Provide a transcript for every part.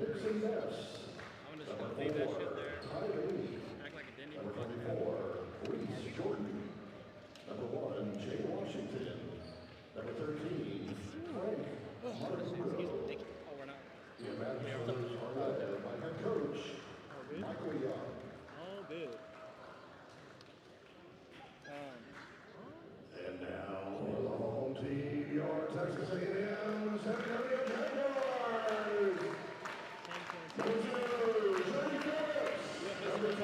Dixon Ness. I'm just gonna leave that shit there. Act like it didn't even fucking happen. Number 4, Reese Jordan. Number 1, Jay Washington. Number 13, Frank Martin. Oh, we're not. The ambassadors are led by head coach Michael Young. Oh, good. And now the home team, your Texas A&M Antonio Jaguars. Number 2, Johnny Phillips. Number 2,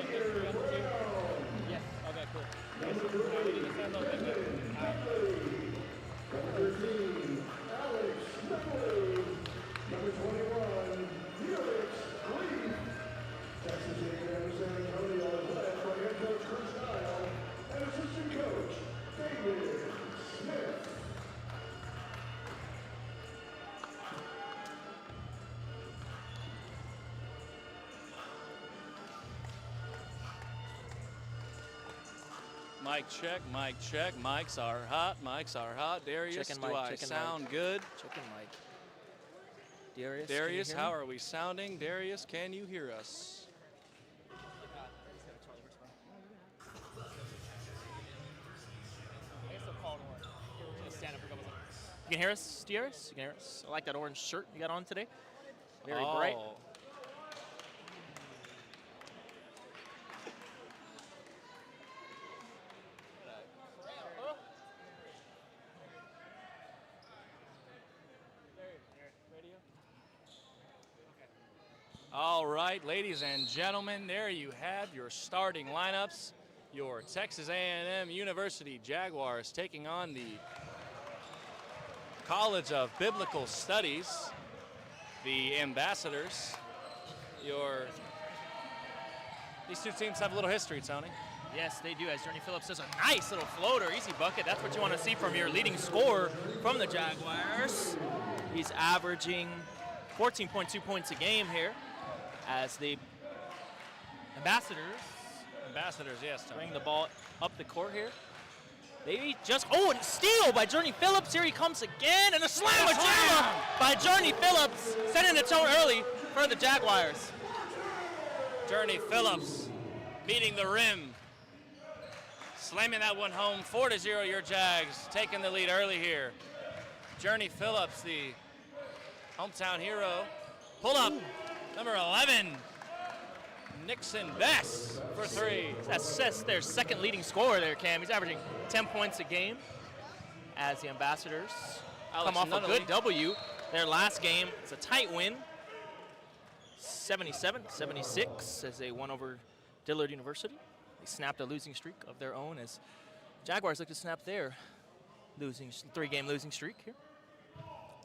Xavier Brown. Yes. Okay, cool. Number 3, Nathan Dudley. Number 13, Alex Medley. Number 21, Felix Leaf. Texas A&M San Antonio is led by head coach Chris Dial and assistant coach David Smith. Mic check, mic check. Mics are hot, mics are hot. Darius, Checking do mic, I checking sound mic. good? Checking mic. Darius, Darius, can you how hear me? are we sounding? Darius, can you hear us? You can hear us, Darius? You can hear us? I like that orange shirt you got on today. Very Oh. bright. All right, ladies and gentlemen, there you have your starting lineups. Your Texas A&M University Jaguars taking on the College of Biblical Studies, the Ambassadors. These two teams have a little history, Tony. Yes, they do. As Journey Phillips does a nice little floater, easy bucket. That's what you want to see from your leading scorer from the Jaguars. He's averaging 14.2 points a game here as the Ambassadors Yes, Tony. bring the ball up the court here. They just, and steal by Journey Phillips. Here he comes again, and a slam by Journey Phillips, setting the tone early for the Jaguars. Journey Phillips meeting the rim, slamming that one home. 4-0, your Jags taking the lead early here. Journey Phillips, the hometown hero. Pull up, number 11, Nixon Bess for 3. That's their second leading scorer there, Cam. He's averaging 10 points a game as the Ambassadors come off a good W. Their last game, it's a tight win, 77-76, as they won over Dillard University. They snapped a losing streak of their own as Jaguars look to snap their 3-game losing streak here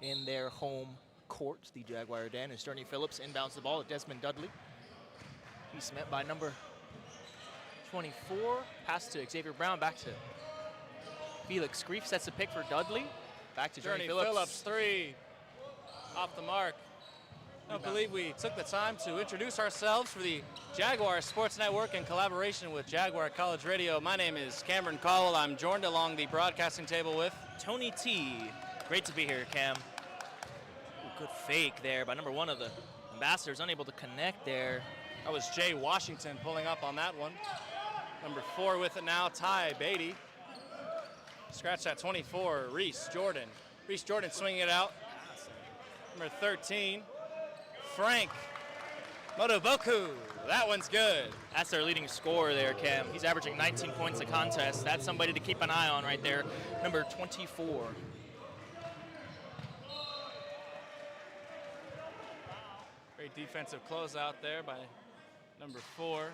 in their home court, the Jaguar Den, as Journey Phillips inbounds the ball at Desmond Dudley. He's met by number 24. Pass to Xavier Brown, back to Felix Grief. Sets the pick for Dudley. Back to Journey Phillips. 3 off the mark. I don't believe we took the time to introduce ourselves for the Jaguar Sports Network in collaboration with Jaguar College Radio. My name is Cameron Cowell. I'm joined along the broadcasting table with Tony T. Great to be here, Cam. Ooh, good fake there by number 1 of the Ambassadors, unable to connect there. That was Jay Washington pulling up on that one. Number 4 with it now, Ty Beatty. Scratch that 24, Reese Jordan. Reese Jordan swinging it out. Number 13, Frank Motoboku. That one's good. That's their leading scorer there, Cam. He's averaging 19 points a contest. That's somebody to keep an eye on right there. Number 24. Great defensive closeout there by number 4,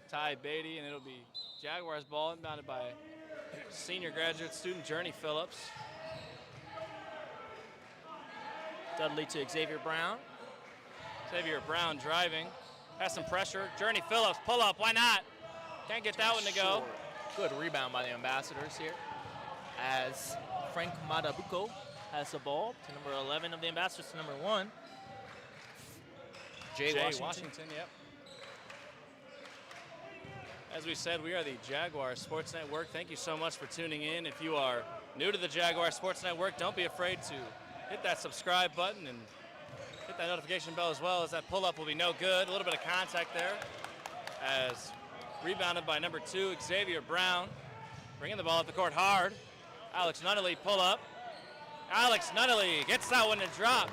Ty Beatty, and it'll be Jaguars ball inbounded by senior graduate student Journey Phillips. Dudley to Xavier Brown. Xavier Brown driving, has some pressure. Journey Phillips, pull up, why not? Can't get that one to go. Good rebound by the Ambassadors here as Frank Madabuko has the ball to number 11 of the Ambassadors to number 1. Jay Washington. Yep. As we said, we are the Jaguar Sports Network. Thank you so much for tuning in. If you are new to the Jaguar Sports Network, don't be afraid to hit that subscribe button and hit that notification bell as well, as that pull-up will be no good. A little bit of contact there as rebounded by number 2, Xavier Brown. Bringing the ball up the court hard. Alex Nunnally pull up. Alex Nunnally gets that one to drop.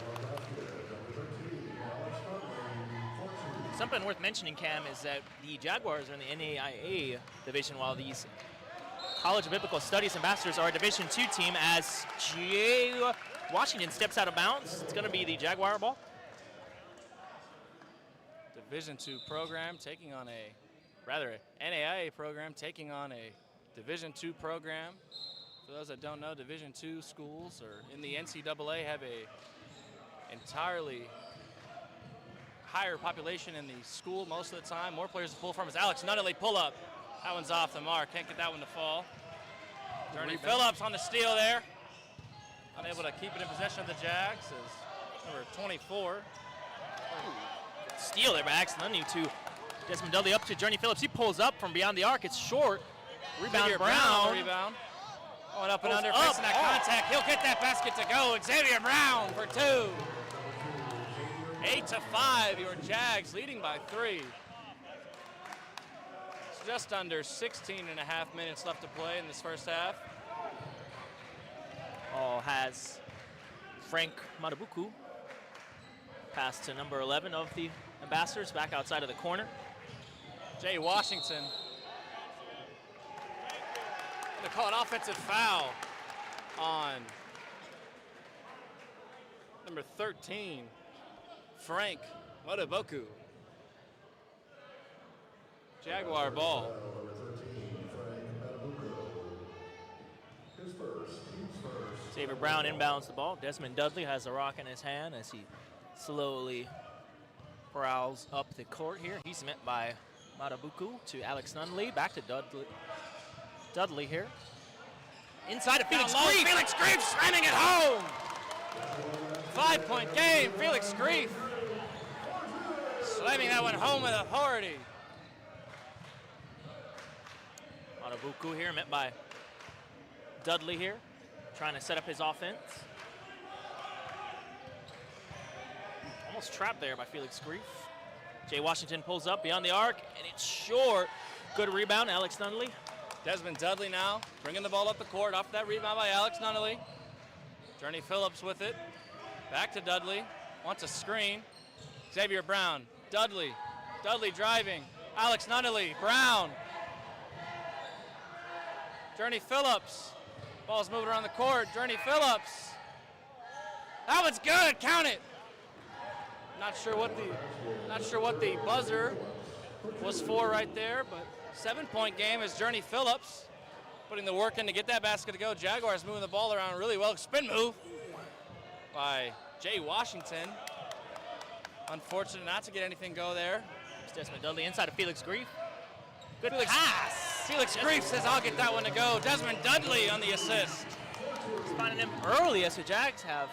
Something worth mentioning, Cam, is that the Jaguars are in the NAIA division, while these College of Biblical Studies ambassadors are a Division II team. As Jay Washington steps out of bounds, it's going to be the Jaguar ball. Division II program taking on NAIA program taking on a Division II program. For those that don't know, Division II schools or in the NCAA have a entirely higher population in the school most of the time. More players to pull from. As Alex Nunnally pull up. That one's off the mark. Can't get that one to fall. Journey Phillips on the steal there. Unable to keep it in possession of the Jags as number 24. Steal there by Alex Nunnally to Desmond Dudley up to Journey Phillips. He pulls up from beyond the arc. It's short. Rebound Brown. Rebound. Going up and under, facing that contact. He'll get that basket to go. Xavier Brown for 2. 8-5, your Jags leading by 3. It's just under 16 and a half minutes left to play in this first half. Has Frank Matabuku. Pass to number 11 of the ambassadors, back outside of the corner. Jay Washington. They call an offensive foul on number 13, Frank Matabuku. Jaguar ball. Xavier Brown inbounds the ball. Desmond Dudley has the rock in his hand as he slowly prowls up the court here. He's met by Matabuku to Alex Nunnally. Back to Dudley here. Inside of Felix Grief. Felix Grief slamming it home. 5-point game. Felix Grief slamming that one home with authority. Matabuku here, met by Dudley here, trying to set up his offense. Almost trapped there by Felix Grief. Jay Washington pulls up beyond the arc, and it's short. Good rebound, Alex Nunnally. Desmond Dudley now bringing the ball up the court off that rebound by Alex Nunnally. Journey Phillips with it. Back to Dudley. Wants a screen. Xavier Brown. Dudley. Dudley driving. Alex Nunnally. Brown. Journey Phillips. Ball's moving around the court. Journey Phillips. That one's good. Count it. Not sure what the buzzer was for right there, but 7-point game is Journey Phillips putting the work in to get that basket to go. Jaguars moving the ball around really well. Spin move by Jay Washington. Unfortunate not to get anything go there. It's Desmond Dudley inside of Felix Grief. Good Felix, pass. Felix Grief says, I'll get that one to go. Desmond Dudley on the assist. He's finding him early as the Jags have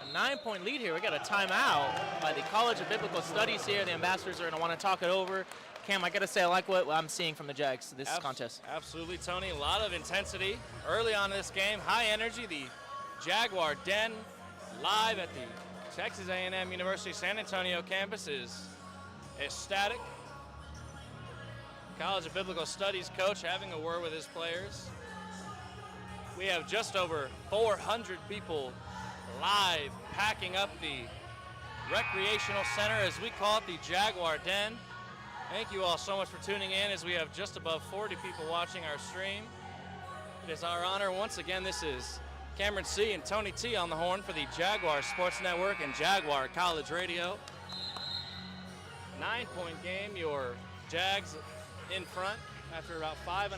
a 9-point lead here. We got a timeout by the College of Biblical Studies here. The ambassadors are going to want to talk it over. Cam, I got to say, I like what I'm seeing from the Jags this contest. Absolutely, Tony. A lot of intensity early on in this game. High energy. The Jaguar Den live at the Texas A&M University San Antonio campus is ecstatic. College of Biblical Studies coach having a word with his players. We have just over 400 people live packing up the recreational center, as we call it, the Jaguar Den. Thank you all so much for tuning in, as we have just above 40 people watching our stream. It is our honor. Once again, this is Cameron C. and Tony T. on the horn for the Jaguar Sports Network and Jaguar College Radio. 9-point game, your Jags in front after about 5.5.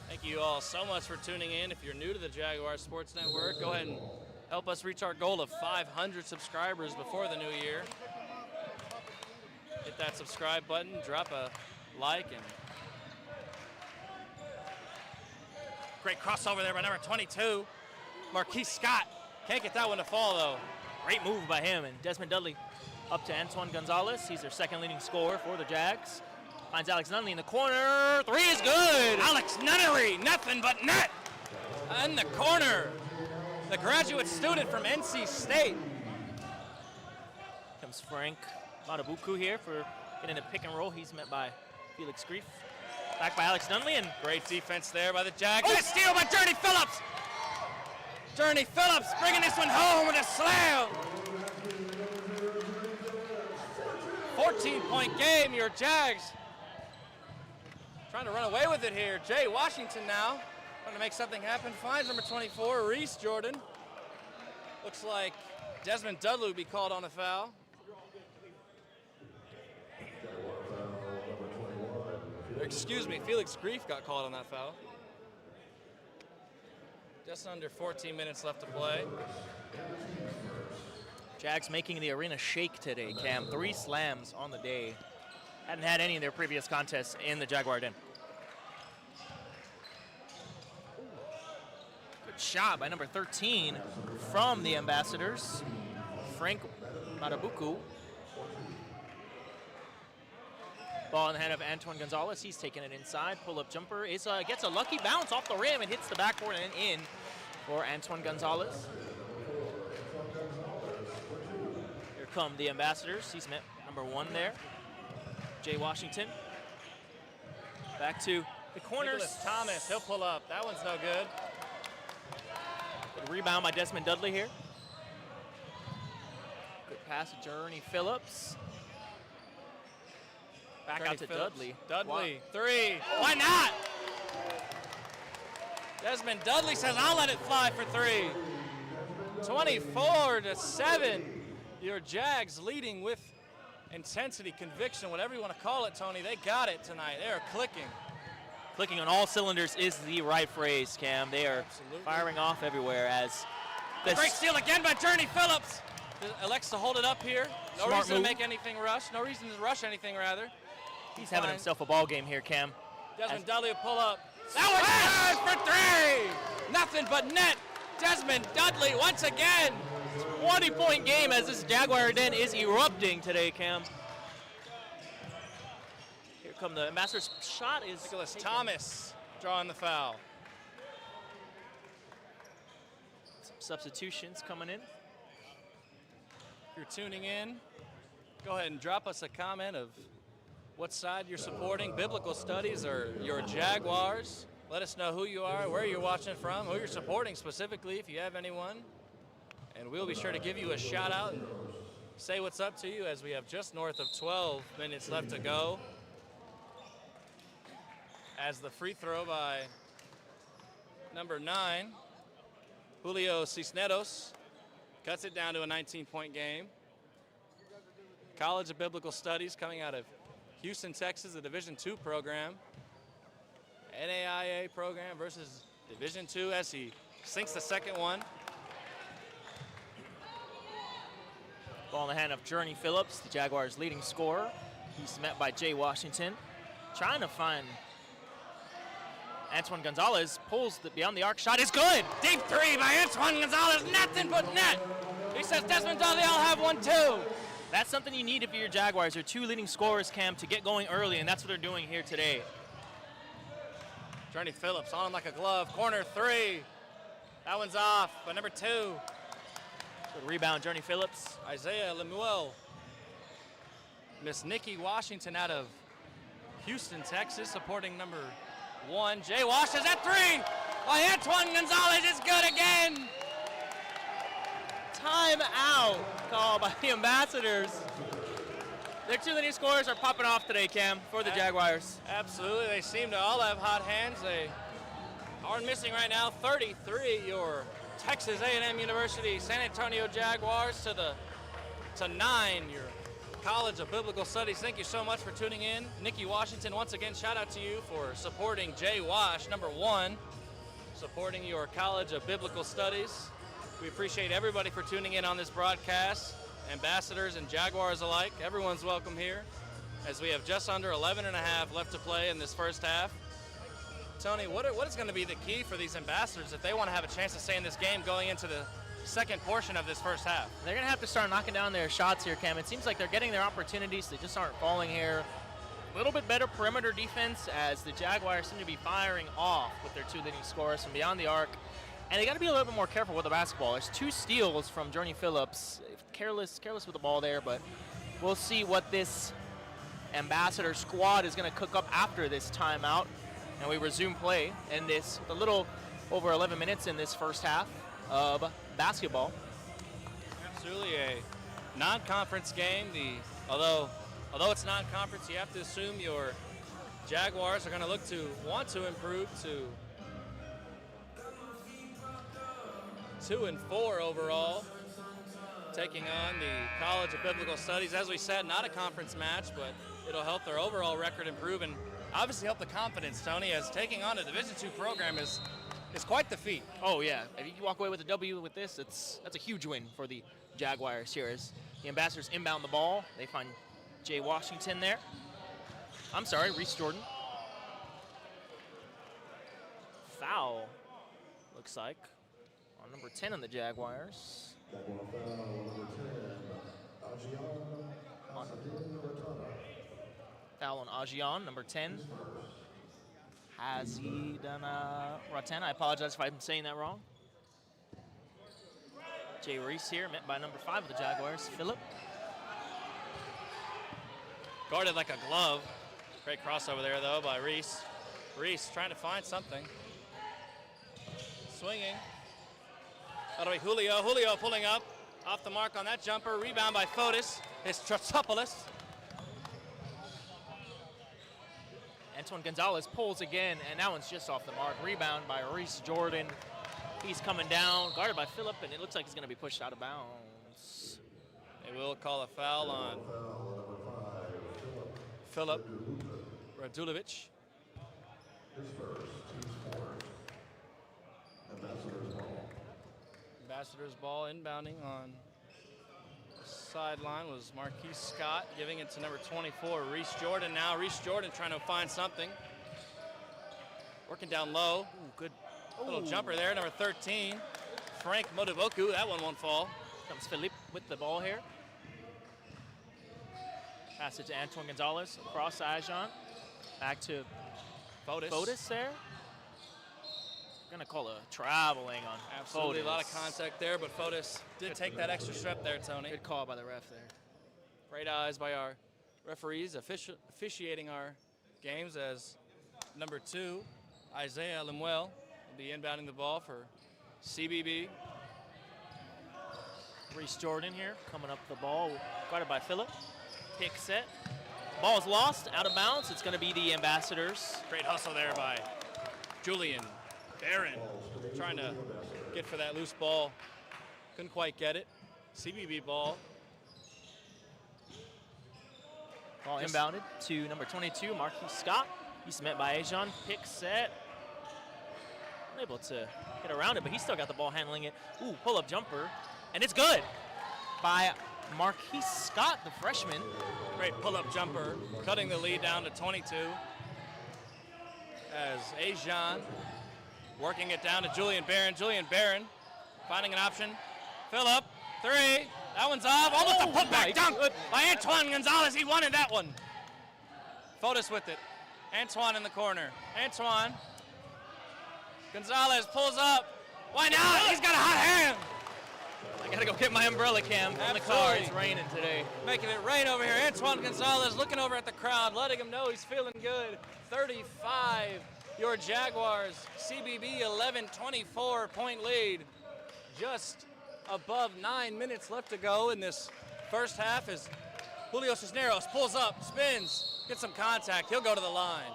Thank you all so much for tuning in. If you're new to the Jaguar Sports Network, go ahead and help us reach our goal of 500 subscribers before the new year. Hit that subscribe button, drop a like, and great crossover there by number 22, Marquise Scott. Can't get that one to fall, though. Great move by him, and Desmond Dudley up to Antoine Gonzalez. He's their second leading scorer for the Jags. Finds Alex Nunley in the corner. Three is good. Alex Nunley, nothing but net. In the corner, the graduate student from NC State. Comes Frank Matabuku here for getting a pick and roll. He's met by Felix Grief. Back by Alex Nunley, and Great defense there by the Jags. Oh, steal by Journey Phillips. Journey Phillips bringing this one home with a slam. 14-point game, your Jags. Trying to run away with it here. Jay Washington now trying to make something happen. Finds number 24, Reese Jordan. Looks like Desmond Dudley will be called on a foul. Excuse me, Felix Grief got called on that foul. Just under 14 minutes left to play. Jags making the arena shake today, Cam. 3 slams on the day. Hadn't had any in their previous contests in the Jaguar Den. Good shot by number 13 from the Ambassadors, Frank Matabuku. Ball in the hand of Antoine Gonzalez. He's taking it inside. Pull-up jumper gets a lucky bounce off the rim and hits the backboard and in for Antoine Gonzalez. Here come the Ambassadors. He's met number 1 there, Jay Washington. Back to the corners. Nicholas Thomas, he'll pull up. That one's no good. Good rebound by Desmond Dudley here. Good pass to Journey Phillips. Back Journey out to Phillips. Dudley. Dudley, 3. Why not? Desmond Dudley says, I'll let it fly for 3. 24-7. Your Jags leading with intensity, conviction, whatever you want to call it, Tony. They got it tonight. They are clicking. Clicking on all cylinders is the right phrase, Cam. They are firing off everywhere as this Great steal again by Journey Phillips. Elects to hold it up here. No Smart reason move. to make anything rush. No reason to rush anything, rather. he's having himself a ball game here, Cam. Desmond Dudley will pull up. That was good for 3. Nothing but net. Desmond Dudley once again. 20-point game as this Jaguar Den is erupting today, Cam. Here come the Ambassadors. Shot is Nicholas taken. Thomas drawing the foul. Some substitutions coming in. If you're tuning in, go ahead and drop us a comment of what side you're supporting, biblical studies or your Jaguars. Let us know who you are, where you're watching from, who you're supporting specifically if you have anyone. And we'll be sure to give you a shout out and say what's up to you as we have just north of 12 minutes left to go. As the free throw by number 9, Julio Cisneros, cuts it down to a 19-point game. College of Biblical Studies coming out of Houston, Texas, a Division II program. NAIA program versus Division II as he sinks the second one. Ball in the hand of Journey Phillips, the Jaguars' leading scorer. He's met by Jay Washington. Trying to find Antoine Gonzalez, pulls beyond the arc. Shot is good. Deep 3 by Antoine Gonzalez, nothing but net. He says, Desmond Dudley, I'll have one too. That's something you need if you're Jaguars. Your 2 leading scorers, Cam, to get going early, and that's what they're doing here today. Journey Phillips on him like a glove. Corner 3. That one's off by number 2. Good rebound, Journey Phillips. Isaiah Lemuel. Miss Nikki Washington out of Houston, Texas, supporting number 1. Jay Wash is at 3. By Antoine Gonzalez is good again. Time out call by the Ambassadors. Their 2 leading scorers are popping off today, Cam, for the Jaguars. Absolutely, they seem to all have hot hands. They are missing right now 33, your Texas A&M University San Antonio Jaguars to 9, your College of Biblical Studies. Thank you so much for tuning in. Nikki Washington, once again, shout out to you for supporting Jay Wash, number 1, supporting your College of Biblical Studies. We appreciate everybody for tuning in on this broadcast, Ambassadors and Jaguars alike. Everyone's welcome here as we have just under 11 and a half left to play in this first half. Tony, what is going to be the key for these Ambassadors if they want to have a chance to stay in this game going into the second portion of this first half? They're going to have to start knocking down their shots here, Cam. It seems like they're getting their opportunities. They just aren't falling here. little bit better perimeter defense as the Jaguars seem to be firing off with their 2 leading scorers from beyond the arc. And they got to be a little bit more careful with the basketball. There's 2 steals from Journey Phillips. Careless with the ball there, but we'll see what this Ambassador squad is going to cook up after this timeout. And we resume play in this, a little over 11 minutes in this first half of basketball. Absolutely a non-conference game. Although it's non-conference, you have to assume your Jaguars are going to want to improve to 2-4 overall, taking on the College of Biblical Studies. As we said, not a conference match, but it'll help their overall record improve and obviously help the confidence, Tony, as taking on a Division II program is quite the feat. Oh, yeah. If you walk away with a W with this, that's a huge win for the Jaguars here. As the Ambassadors inbound the ball, they find Jay Washington there. I'm sorry, Reese Jordan. Foul, looks like, on number 10 on the Jaguars. Foul on Ajian, number 10. Has he done Ratan? I apologize if I'm saying that wrong. Jay Reese here, met by number 5 of the Jaguars, Phillip. Guarded like a glove. Great crossover there, though, by Reese. Reese trying to find something. Swinging. That'll be Julio. Julio pulling up. Off the mark on that jumper. Rebound by Fotis. It's Trotsopoulos. Antoine Gonzalez pulls again, and that one's just off the mark. Rebound by Reese Jordan. He's coming down, guarded by Phillip, and it looks like he's going to be pushed out of bounds. They will call a foul on Philip Radulovic. Ambassador's ball inbounding on the sideline was Marquise Scott, giving it to number 24, Reese Jordan. Now Reese Jordan trying to find something. Working down low. Ooh, good little jumper there, number 13, Frank Motivoku. That one won't fall. Comes Philippe with the ball here. Pass it to Antoine Gonzalez, across Ajan. Back to Fotis there. Gonna call a traveling on Absolutely, Fotis. a lot of contact there, but Fotis did take that extra step there, Tony. Good call by the ref there. Great eyes by our referees officiating our games, as number 2, Isaiah Lemuel, will be inbounding the ball for CBB. Reese Jordan here, coming up the ball, guarded by Phillip. Pick set. Ball's lost, out of bounds. It's gonna be the Ambassadors. Great hustle there by Julian Barron, trying to get for that loose ball. Couldn't quite get it. CBB ball. Ball inbounded to number 22, Marquis Scott. He's met by Ajan. Pick set. Unable to get around it, but he still got the ball handling it. Ooh, pull-up jumper. And it's good by Marquis Scott, the freshman. Great pull-up jumper, cutting the lead down to 22. As Ajan working it down to Julian Barron. Julian Barron finding an option. Phillip, 3. That one's off. Almost a putback dunk by Antoine Gonzalez. He wanted that one. Fotis with it. Antoine in the corner. Antoine. Gonzalez pulls up. Why not? He's got a hot hand. I gotta go get my umbrella, Cam, on the car. It's raining today. Making it rain over here. Antoine Gonzalez looking over at the crowd, letting him know he's feeling good. 35, your Jaguars. CBB 11, 24-point lead. Just above 9 minutes left to go in this first half as Julio Cisneros pulls up, spins, gets some contact. He'll go to the line.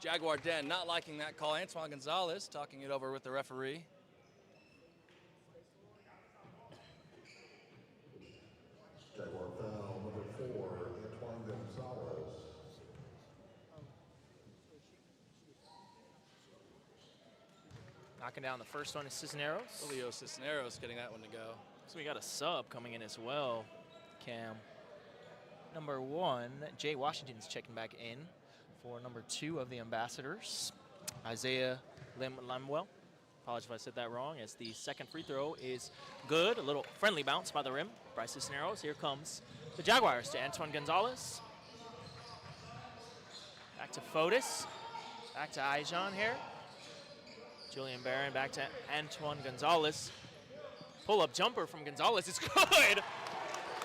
Jaguar Den not liking that call. Antoine Gonzalez talking it over with the referee. Jaguar foul number 4, Antoine Gonzalez. Knocking down the first one is Cisneros. Julio Cisneros getting that one to go. So we got a sub coming in as well, Cam. Number 1, Jay Washington's checking back in for number 2 of the Ambassadors, Isaiah Lemuel. Apologize if I said that wrong, as the second free throw is good. A little friendly bounce by the rim. Bryce Cisneros. Here comes the Jaguars to Antoine Gonzalez. to Fotis. Back to Aijan here. Julian Barron back to Antoine Gonzalez. Pull-up jumper from Gonzalez is good.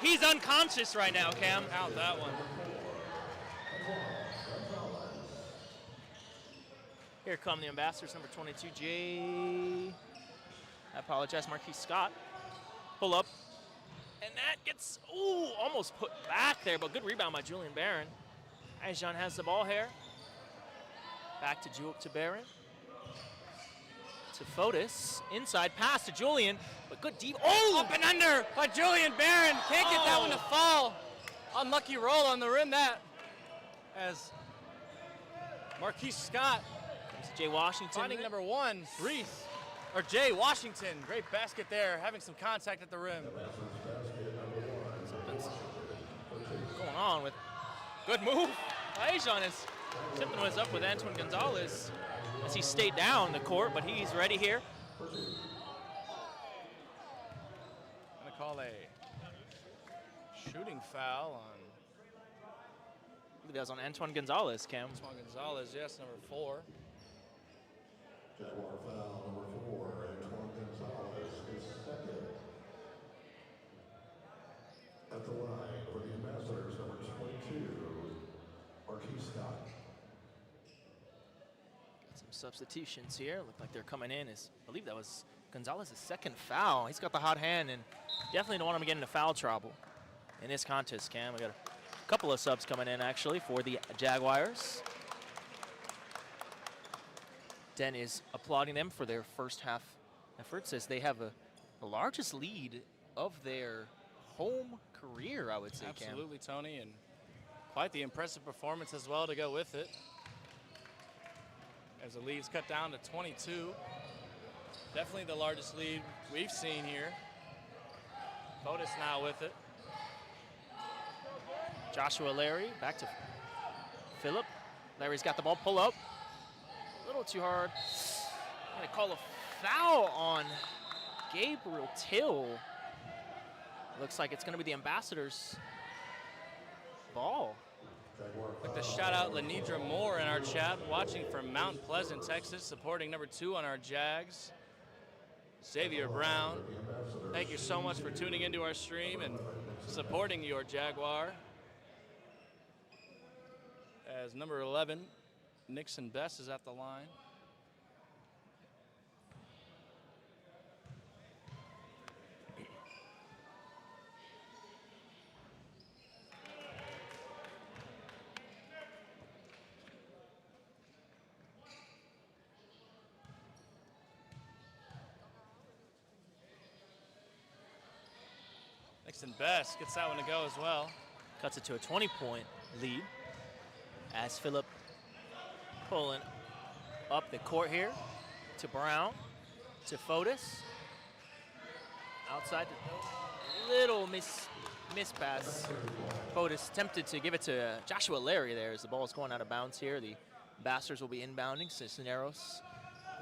He's unconscious right now, Cam. Count that one. Here come the ambassadors, number 22, I apologize, Marquis Scott. Pull up. And that gets, almost put back there, but good rebound by Julian Barron. Aijan has the ball here. Back to Barron. To Fotis. Inside pass to Julian, but good deep. Up and under by Julian Barron. Can't get that one to fall. Unlucky roll on the rim that. As Marquis Scott There's Jay Washington. finding number 1, Reese. Or Jay Washington. Great basket there, having some contact at the rim. Something's going on with good move. Aijan is tipping us up with Antoine Gonzalez as he stayed down the court, but he's ready here. Gonna call a shooting foul on I believe that was on Antoine Gonzalez, Cam. Antoine Gonzalez, yes, number 4. Jaguar foul number 4, Antoine Gonzalez, his second. At the line for the ambassadors, number 22, Marquis Scott. Some substitutions here. Look like they're coming in. I believe that was Gonzalez's second foul. He's got the hot hand and definitely don't want him to get into foul trouble in this contest, Cam. We got a couple of subs coming in actually for the Jaguars. Den is applauding them for their first half efforts as they have the largest lead of their home career, I would say, Cam. Absolutely, Tony, and quite the impressive performance as well to go with it. As the lead's cut down to 22. Definitely the largest lead we've seen here. Fotis now with it. Joshua Larry back to Phillip. Larry's got the ball, pull up. A little too hard. Gonna call a foul on Gabriel Till. Looks like it's gonna be the ambassadors' ball. Like to shout out Lenidra Moore in our chat, watching from Mount Pleasant, Texas, supporting number 2 on our Jags. Xavier Brown, thank you so much for tuning into our stream and supporting your Jaguar. As number 11, Nixon Best is at the line. Nixon Best gets that one to go as well. Cuts it to a 20-point lead as Phillip pulling up the court here to Brown, to Fotis. Outside, the little miss pass. Fotis tempted to give it to Joshua Larry there as the ball is going out of bounds here. The Bastards will be inbounding. Cisneros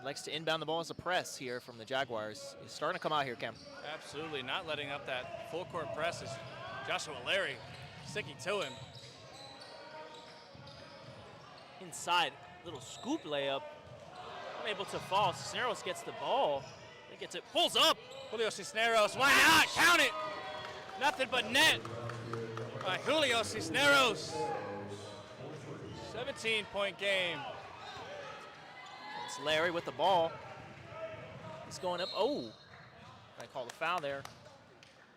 likes to inbound the ball as a press here from the Jaguars. He's starting to come out here, Cam. Absolutely, not letting up that full court press is Joshua Larry sticking to him. Inside, little scoop layup. Unable to fall. Cisneros gets the ball. He gets it, pulls up. Julio Cisneros, why not? Count it. Nothing but net by Julio Cisneros. 17-point game. It's Larry with the ball. He's going up. Oh, I call the foul there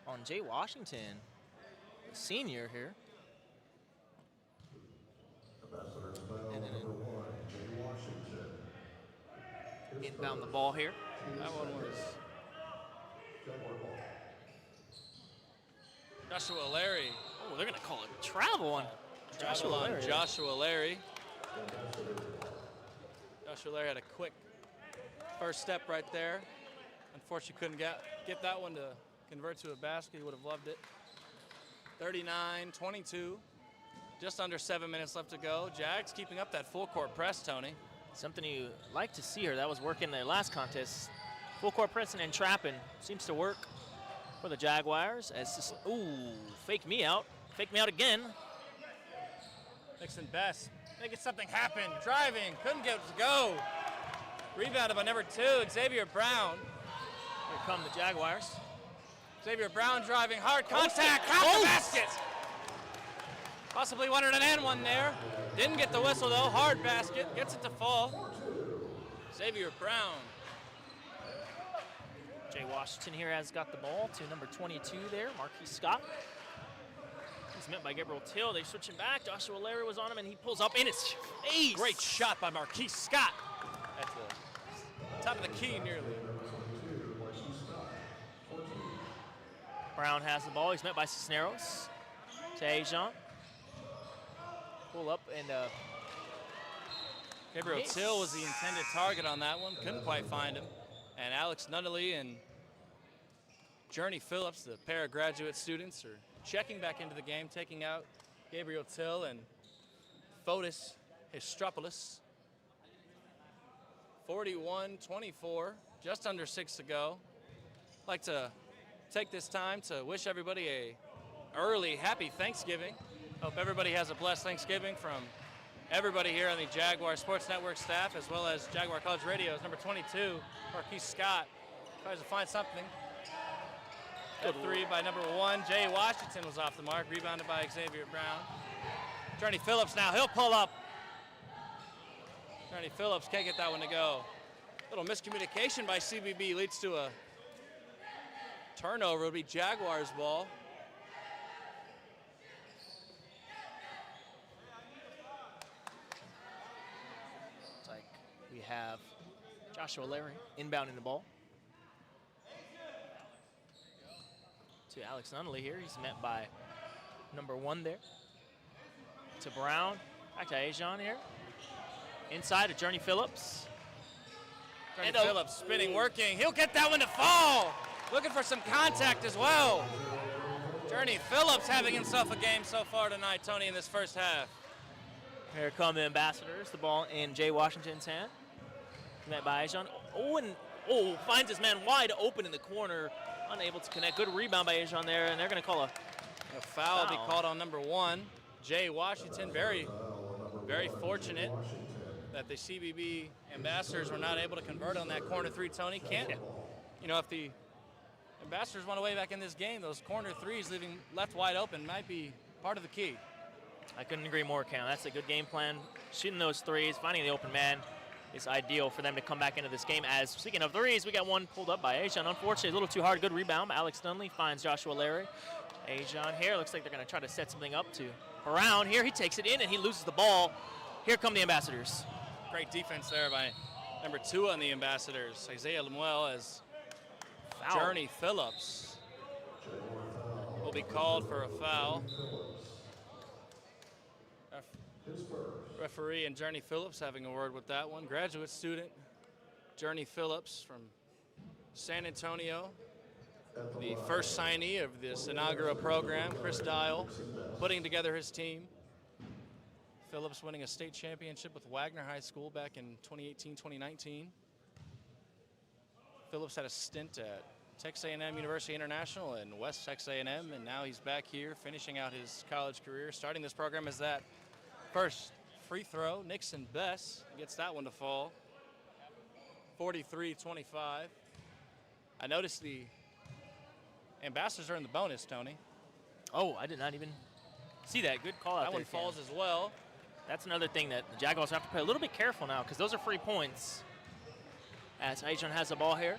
on Jay Washington, the senior here. And then inbound the ball here. That one was Joshua Larry. Oh, they're going to call it travel on Travel on Joshua Larry. Joshua Larry had a quick first step right there. Unfortunately, couldn't get that one to convert to a basket. He would have loved it. 39-22. Just under 7 minutes left to go. Jags keeping up that full court press, Tony. Something you like to see here. That was working in the last contest. Full court pressing and trapping seems to work for the Jaguars. As this, ooh, faked me out. Faked me out again. Nixon Best making something happen. Driving, couldn't get it to go. Rebounded by number 2, Xavier Brown. Here come the Jaguars. Xavier Brown driving, hard contact, count the basket. Possibly wanted an and one there. Didn't get the whistle though, hard basket, gets it to fall. Xavier Brown. Jay Washington here has got the ball to number 22 there, Marquis Scott. He's met by Gabriel Till. They're switching back. Joshua Larry was on him, and he pulls up in his face. Great shot by Marquis Scott at the top of the key nearly. Brown has the ball. He's met by Cisneros. To Ajon. Pull up and Gabriel miss. Till was the intended target on that one. Couldn't quite find him. And Alex Nunnally and Journey Phillips, the pair of graduate students, are checking back into the game, taking out Gabriel Till and Fotis Histropoulos. 41-24, just under 6 to go. I'd like to take this time to wish everybody a early happy Thanksgiving. Hope everybody has a blessed Thanksgiving from everybody here on the Jaguar Sports Network staff, as well as Jaguar College Radio's number 22, Marquis Scott, tries to find something. Good three by number 1, Jay Washington was off the mark, rebounded by Xavier Brown. Journey Phillips now, he'll pull up. Journey Phillips can't get that one to go. Little miscommunication by CBB leads to a turnover. It'll be Jaguars ball. Looks like we have Joshua Larry inbounding the ball. To Alex Nunnally here. He's met by number 1 there. To Brown. Back to Ajon here. Inside to Journey Phillips. Journey Phillips spinning, working. He'll get that one to fall. Looking for some contact as well. Journey Phillips having himself a game so far tonight, Tony, in this first half. Here come the Ambassadors. The ball in Jay Washington's hand. Met by Ajon. Finds his man wide open in the corner. Unable to connect. Good rebound by Ajon there, and they're going to call A foul will be called on number 1, Jay Washington. Very, very fortunate that the CBB Ambassadors were not able to convert on that corner 3, Tony. If the Ambassadors want to way back in this game, those corner 3s leaving left wide open might be part of the key. I couldn't agree more, Cam. That's a good game plan. Shooting those 3s, finding the open man is ideal for them to come back into this game. As speaking of 3s, we got one pulled up by Ajon. Unfortunately, a little too hard. Good rebound. Alex Nunnally finds Joshua Larry. Ajon here. Looks like they're going to try to set something up to Brown. Here he takes it in and he loses the ball. Here come the Ambassadors. Great defense there by number 2 on the Ambassadors, Isaiah Lemuel, as Foul. Journey Phillips will be called for a foul. Referee and Journey Phillips having a word with that one. Graduate student Journey Phillips from San Antonio, the first signee of this inaugural program. Chris Dial putting together his team. Phillips winning a state championship with Wagner High School back in 2018-2019. Phillips had a stint at Texas A&M University International and West Texas A&M, and now he's back here finishing out his college career. Starting this program as that first free throw. Nixon Bess gets that one to fall. 43-25. I noticed the Ambassadors are in the bonus, Tony. Oh, I did not even see that. Good call out That there, one falls Cam. as well. That's another thing that the Jaguars have to play a little bit careful now because those are free points. As Ajon has the ball here.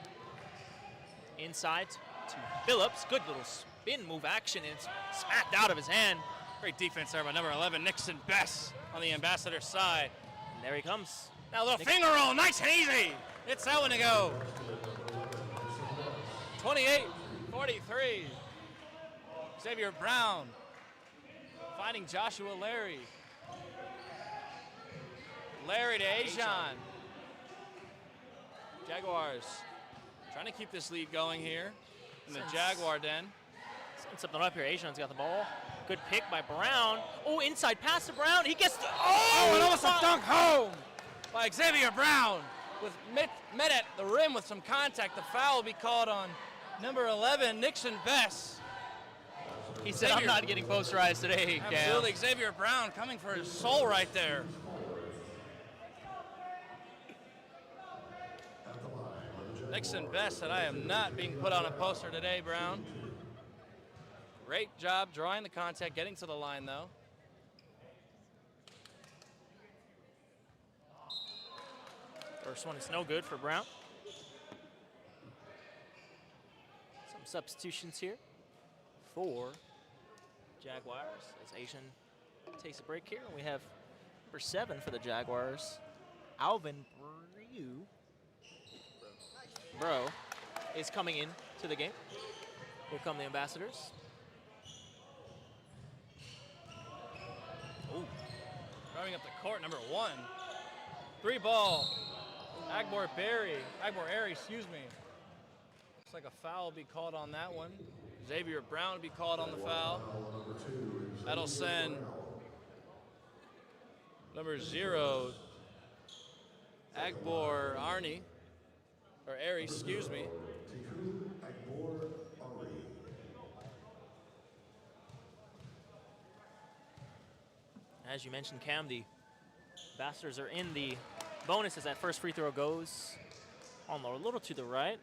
Inside to Phillips. Good little spin move action, and it's smacked out of his hand. Great defense there by number 11, Nixon Bess on the Ambassador side. And there he comes. Now a little finger roll, nice and easy. It's that one to go. 28-43. Xavier Brown finding Joshua Larry. Larry to Ajon. Jaguars trying to keep this lead going here in the Jaguar den. Setting something up here. Ajon's got the ball. Good pick by Brown. Oh, inside pass to Brown. He gets the, and almost a dunk home by Xavier Brown. With met at the rim with some contact. The foul will be called on number 11, Nixon Bess. He said, I'm not getting posterized today, Cam. Absolutely. Xavier Brown coming for his soul right there. Nixon Best said, I am not being put on a poster today, Brown. Great job drawing the contact, getting to the line, though. First one is no good for Brown. Some substitutions here for Jaguars as Asian takes a break here. And we have number 7 for the Jaguars, Alvin Bro is coming in to the game. Here come the Ambassadors. Ooh, driving up the court, number 1. 3-ball. Agbor Airy, excuse me. Looks like a foul will be called on that one. Xavier Brown will be called on the foul. That'll send number 0, Agbor Airy, excuse me. As you mentioned, Cam, the Ambassadors are in the bonus as that first free throw goes on a little to the right.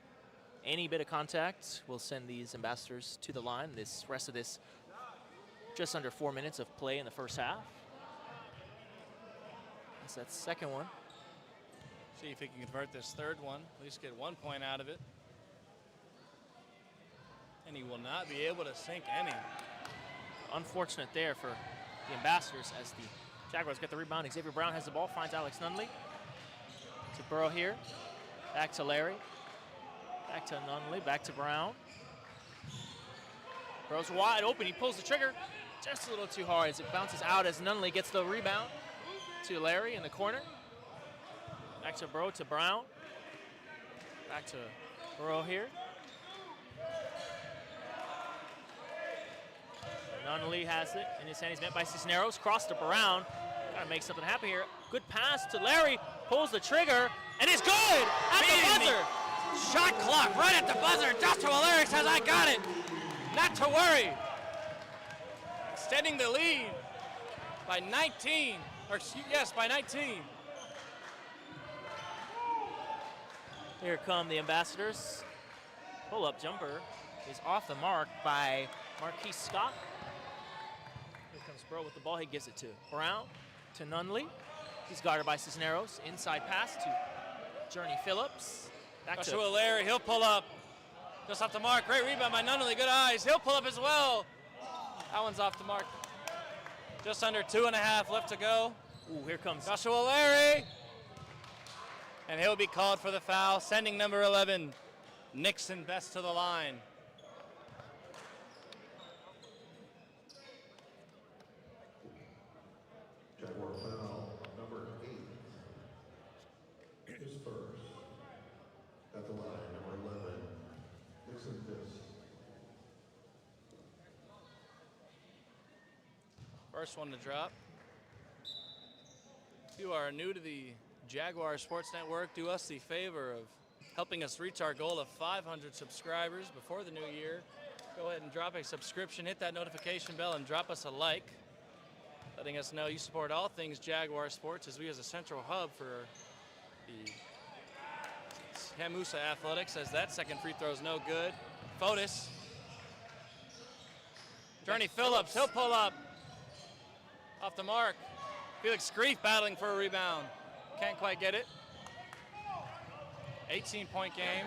Any bit of contact will send these Ambassadors to the line. This rest of this, just under 4 minutes of play in the first half. That's that second one. See if he can convert this third one, at least get 1 point out of it. And he will not be able to sink any. Unfortunate there for the Ambassadors as the Jaguars get the rebound. Xavier Brown has the ball, finds Alex Nunley. To Burrow here, back to Larry. Back to Nunley, back to Brown. Burrow's wide open, he pulls the trigger just a little too hard as it bounces out as Nunley gets the rebound to Larry in the corner. Back to Burrow to Brown. Back to Burrow here. Nunley has it in his hand. He's met by Cisneros. Cross to Brown. Gotta make something happen here. Good pass to Larry. Pulls the trigger. And it's good at the buzzer. Shot clock right at the buzzer. Joshua Larry says, I got it. Not to worry. Extending the lead by 19. By 19. Here come the Ambassadors. Pull-up jumper is off the mark by Marquise Scott. Here comes Burrow with the ball. He gives it to Brown, to Nunley. He's guarded by Cisneros. Inside pass to Journey Phillips. Back Joshua to Larry, he'll pull up. Just off the mark. Great rebound by Nunley. Good eyes. He'll pull up as well. That one's off the mark. Just under 2.5 left to go. Ooh, here comes Joshua Larry. And he'll be called for the foul, sending number 11, Nixon Best, to the line. Jaguar foul, number 8 is first. At the line, number 11, Nixon Best. First one to drop. If you are new to the Jaguar Sports Network, do us the favor of helping us reach our goal of 500 subscribers before the new year. Go ahead and drop a subscription, hit that notification bell, and drop us a like, letting us know you support all things Jaguar Sports as we as a central hub for the TAMUSA athletics, as that second free throw is no good. Fotis. Journey Phillips, he'll pull up. Off the mark. Felix Grief battling for a rebound. Can't quite get it. 18-point game.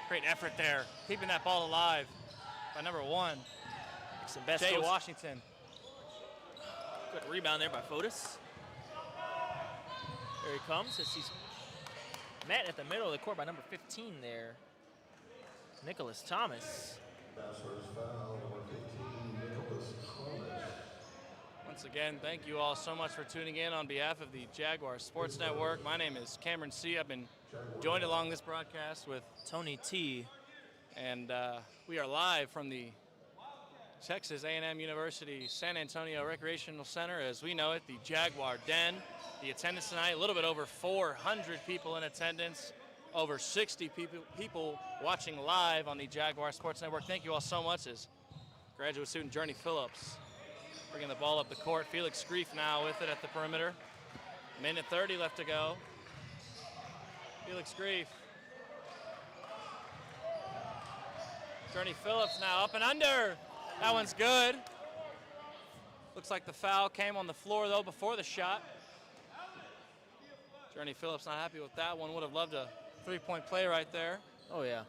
Great effort there, keeping that ball alive by number 1, Jay Washington. Good rebound there by Fotis. Here he comes as he's met at the middle of the court by number 15 there, Nicholas Thomas. Ambassadors foul, number 15, Nicholas Thomas. Once again, thank you all so much for tuning in on behalf of the Jaguar Sports Network. My name is Cameron C. I've been joined along this broadcast with Tony T. And we are live from the Texas A&M University San Antonio Recreational Center, as we know it, the Jaguar Den. The attendance tonight, a little bit over 400 people in attendance. over 60 people watching live on the Jaguar Sports Network. Thank you all so much as graduate student Journey Phillips bringing the ball up the court. Felix Grief now with it at the perimeter. Minute 30 left to go. Felix Grief. Journey Phillips now up and under. That one's good. Looks like the foul came on the floor though before the shot. Journey Phillips not happy with that one. Would have loved a three-point play right there. Oh, yeah.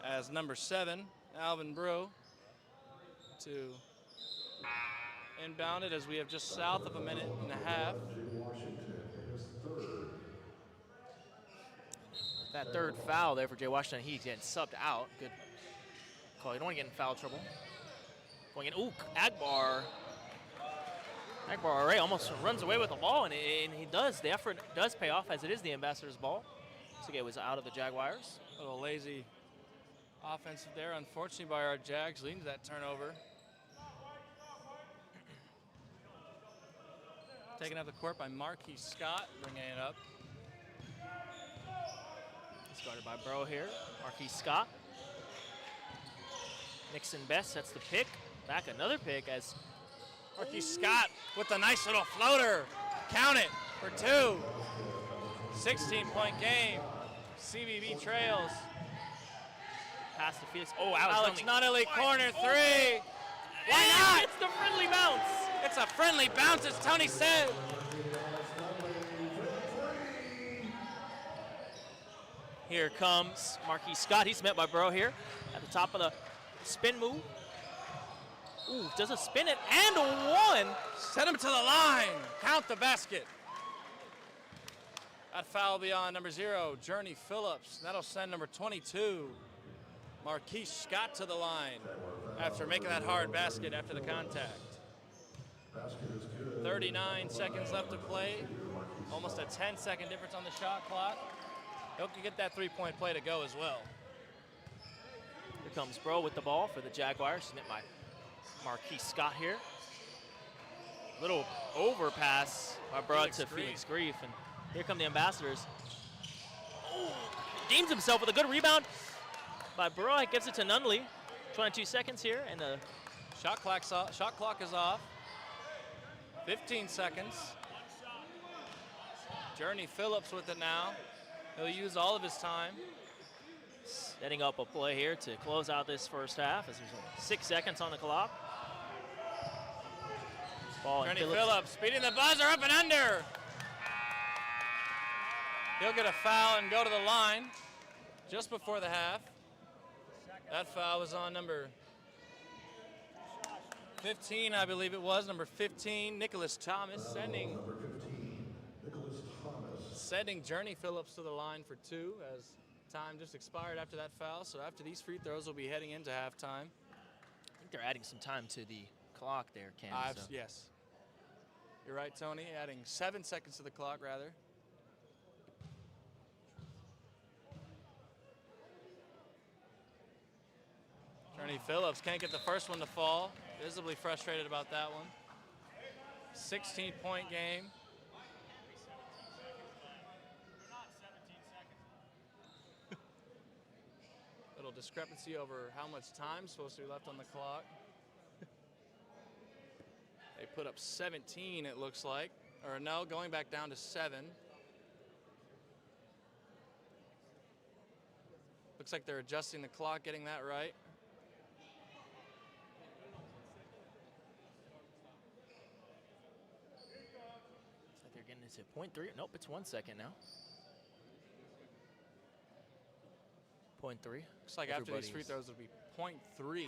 As number 7, Alvin Brew, to inbound it as we have just south of a minute and a half. That third foul there for Jay Washington, he's getting subbed out. Good call. You don't want to get in foul trouble. Going in, ooh, Agbar Ray almost runs away with the ball, and he does. The effort does pay off as it is the Ambassador's ball. So it was out of the Jaguars. A little lazy offensive there, unfortunately, by our Jags, leading to that turnover. Taken up the court by Marquis Scott, bringing it up. It's guarded by Bro here. Marquis Scott. Nixon Best sets the pick. Back another pick as Marquis Scott with a nice little floater. Count it for 2. 16-point game. CBB trails. Pass to Felix. Oh, Alex Nunnally, corner 3. Why not? It's the friendly bounce. It's a friendly bounce, as Tony said. Here comes Marquis Scott. He's met by Burrow here at the top of the spin move. Ooh, does a spin it and a 1. Send him to the line. Count the basket. That foul will be on number 0, Journey Phillips. That'll send number 22, Marquis Scott, to the line after making that hard basket after the contact. 39 seconds left to play. Almost a 10-second difference on the shot clock. He'll get that three-point play to go as well. Here comes Bro with the ball for the Jaguars. Met by Marquis Scott here. Little overpass by Bro to Felix Grief. And here come the Ambassadors. Oh, redeems himself with a good rebound by Bro. He gives it to Nunnally. 22 seconds here, and the shot clock is off. 15 seconds. Journey Phillips with it now. He'll use all of his time. Setting up a play here to close out this first half as there's only 6 seconds on the clock. Ball Journey Phillips beating the buzzer up and under. He'll get a foul and go to the line just before the half. That foul was on number 15, I believe it was. Number 15, Nicholas Thomas, sending Journey Phillips to the line for 2 as time just expired after that foul. So after these free throws, we'll be heading into halftime. I think they're adding some time to the clock there, Cam. Yes. You're right, Tony. Adding 7 seconds to the clock, rather. Journey Phillips can't get the first one to fall. Visibly frustrated about that one. 16-point game. Little discrepancy over how much time's supposed to be left on the clock. They put up 17, it looks like. Or no, going back down to 7. Looks like they're adjusting the clock, getting that right. They're getting into 0.3. Nope, it's 1 second now. 0.3. Looks like after these free throws, it'll be 0.3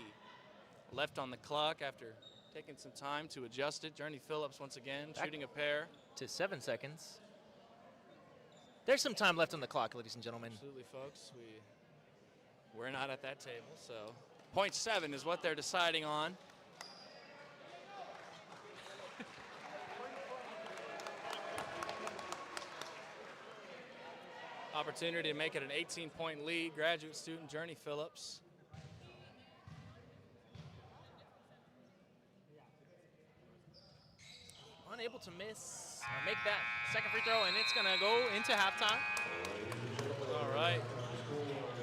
left on the clock after taking some time to adjust it. Journey Phillips once again shooting a pair. To 7 seconds. There's some time left on the clock, ladies and gentlemen. Absolutely, folks. We're not at that table, so 0.7 is what they're deciding on. Opportunity to make it an 18-point lead. Graduate student Journey Phillips. Unable to miss or make that second free throw, and it's going to go into halftime. All right.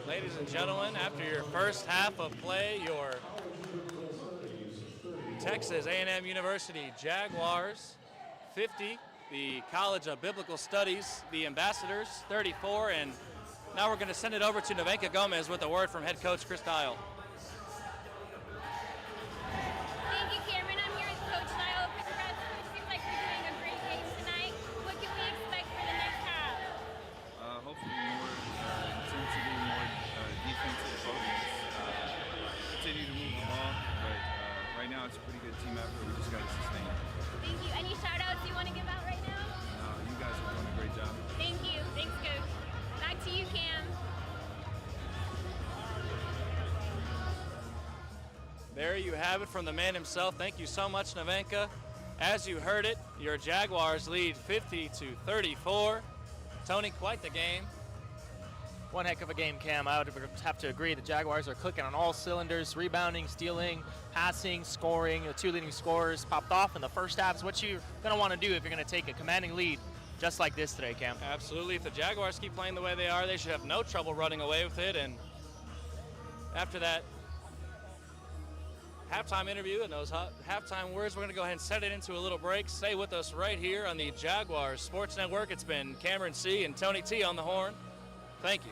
Ladies and gentlemen, after your first half of play, your Texas A&M University Jaguars 50, the College of Biblical Studies, the Ambassadors 34, and now we're going to send it over to Nevenka Gomez with a word from head coach Chris Dial. Thank you, Cameron. I'm here with Coach Dial. Congrats. It seems like you're doing a great game tonight. What can we expect for the next half? Hopefully more intensity, more defensive focus. Continue to move the ball, but right now it's a pretty good team effort. We just got to sustain it. Thank you. Any shout-outs you want to give out right now? You guys are doing a great job. Thank you. Thanks, Coach. Back to you, Cam. There you have it from the man himself. Thank you so much, Nevenka. As you heard it, your Jaguars lead 50-34. Tony, quite the game. One heck of a game, Cam. I would have to agree. The Jaguars are clicking on all cylinders, rebounding, stealing, passing, scoring. The two leading scorers popped off in the first half. Is what you're going to want to do if you're going to take a commanding lead just like this today, Cam. Absolutely. If the Jaguars keep playing the way they are, they should have no trouble running away with it. And after that halftime interview and those halftime words, we're going to go ahead and set it into a little break. Stay with us right here on the Jaguars Sports Network. It's been Cameron C. and Tony T. on the horn. Thank you.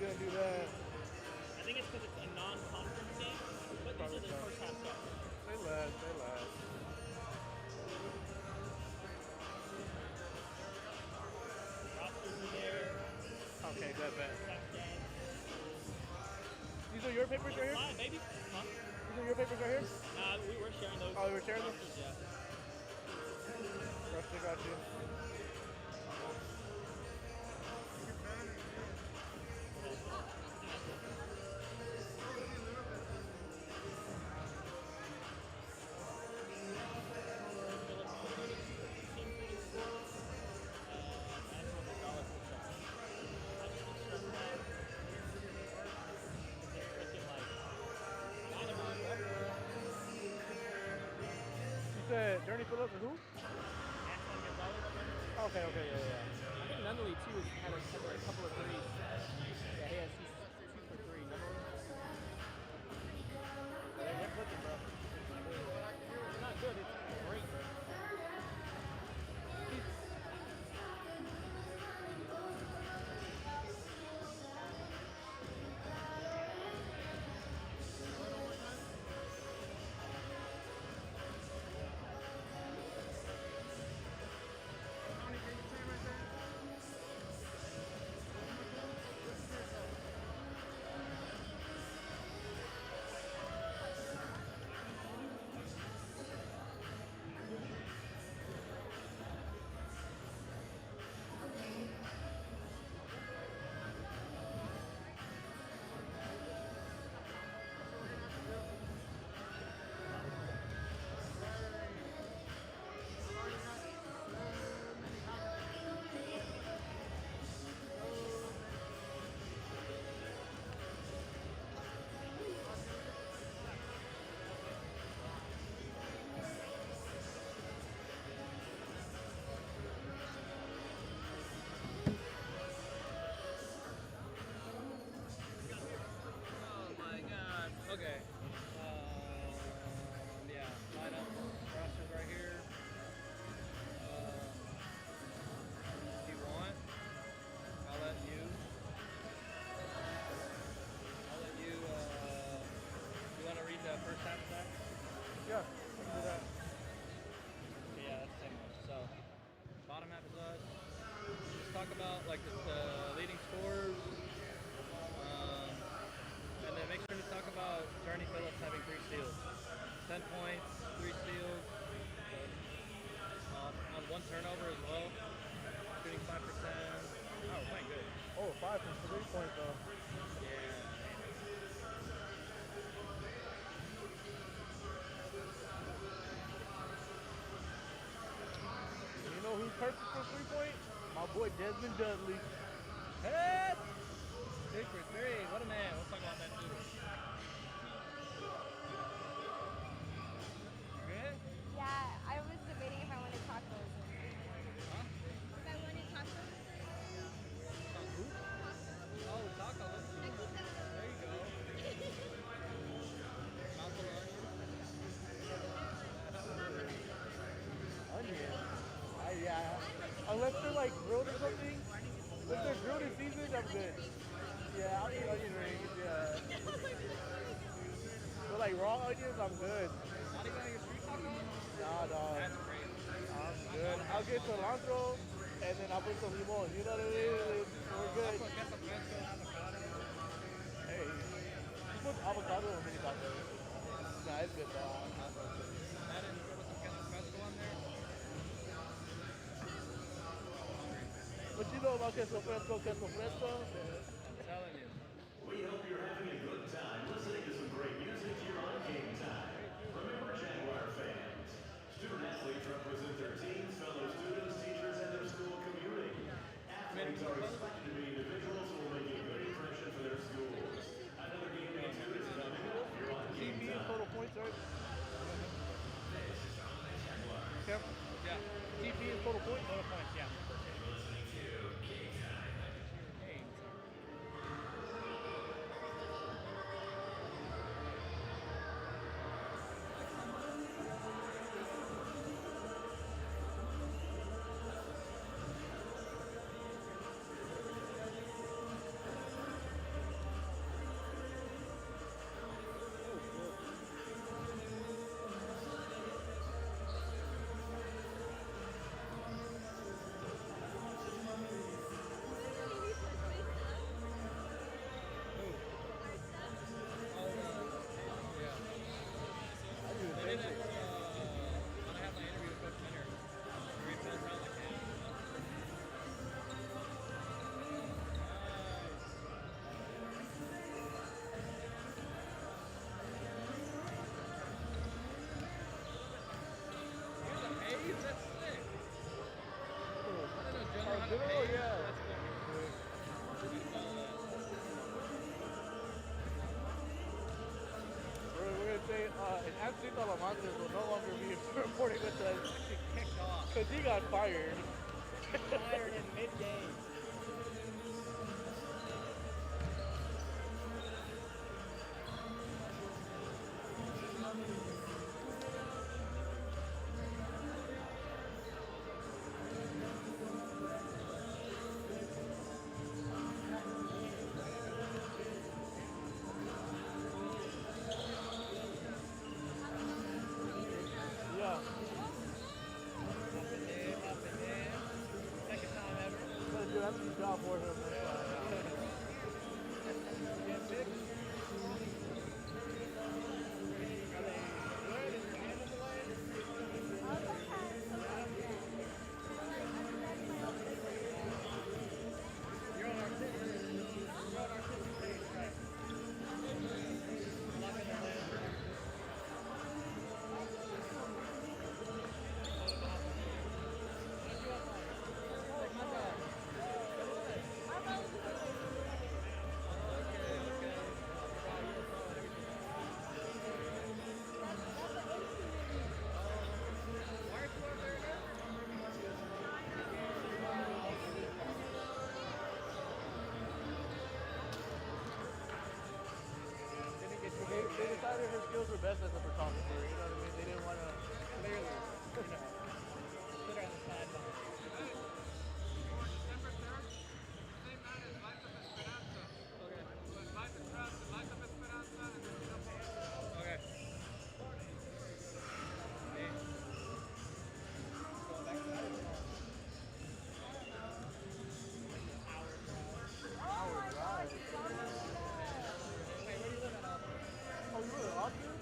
gonna do that. I think it's because it's a non-conference game, but these are the first half stuff. They last. Rosters in there. Okay, good, bet. These are your papers right here? Fine, baby. Huh? These are your papers right here? Nah, we were sharing those. Oh, we were sharing them? Rosters, yeah. Got you. You said Journey Phillips and who? Okay, yeah. I think Nunley too had a couple of threes. Yeah, he has 2 for 3. Nunley. They're clicking, bro. It's not good. It's great, bro. Okay. Yeah, lineup. Rosters right here. If you want, I'll let you. You want to read the first half of that? Yeah, I can do that. Okay, yeah, that's the same one. So, bottom half is us. Just talk about like the leading scorers. And then make sure to talk about Journey Phillips having 3 steals. 10 points, 3 steals. On 1 turnover as well. Shooting 5%. Oh, playing good. Oh, 5 from 3 points though. Yeah. You know who's perfect for 3-point? My boy Desmond Dudley. Head! 6 for 3. What a man. We'll talk about that too. Good? Yeah, I was debating if I wanted tacos. Huh? If I wanted tacos. Who? Oh, tacos. There you go. Mouth of Onion. Unless they're like grilled or something. If they're grilled in season, I'm good. Yeah, I'll eat onion rings, yeah. But like raw onions, I'm good. Not even on your street tacos? Nah, dog. That's crazy. I'm good. I'll get cilantro and then I'll put some limon. You know what I mean? We're good. Queso fresco, avocado. Hey, you put avocado on many tacos. Nah, it's good, dog. That and put some queso fresco on there. What you know about queso fresco, queso fresco? I'm telling you. We hope you're having a good time listening to some great music here on Game Time. Remember, Jaguar fans, student athletes represent their teams, fellow students, teachers, and their school community. Athletes are expected to be individuals who will make a good impression for their schools. Another game day two is coming up here on Game TP Time. total points, right? Yep. Yeah. TP is total points? Total points, yeah. Oh, yeah. We're going to say, and Antonio Jaguars will no longer be reporting with us Kicked off. because he got fired. Fired in mid-game. Yeah. Second time ever. Gotta do an empty job for him. You're on our sister. You're on our sister page, right? Locking the land. They decided her skills were best as a photographer. You know what I mean? They didn't want to. Clearly. Put her on the sideline. Okay. Oh, you were off here?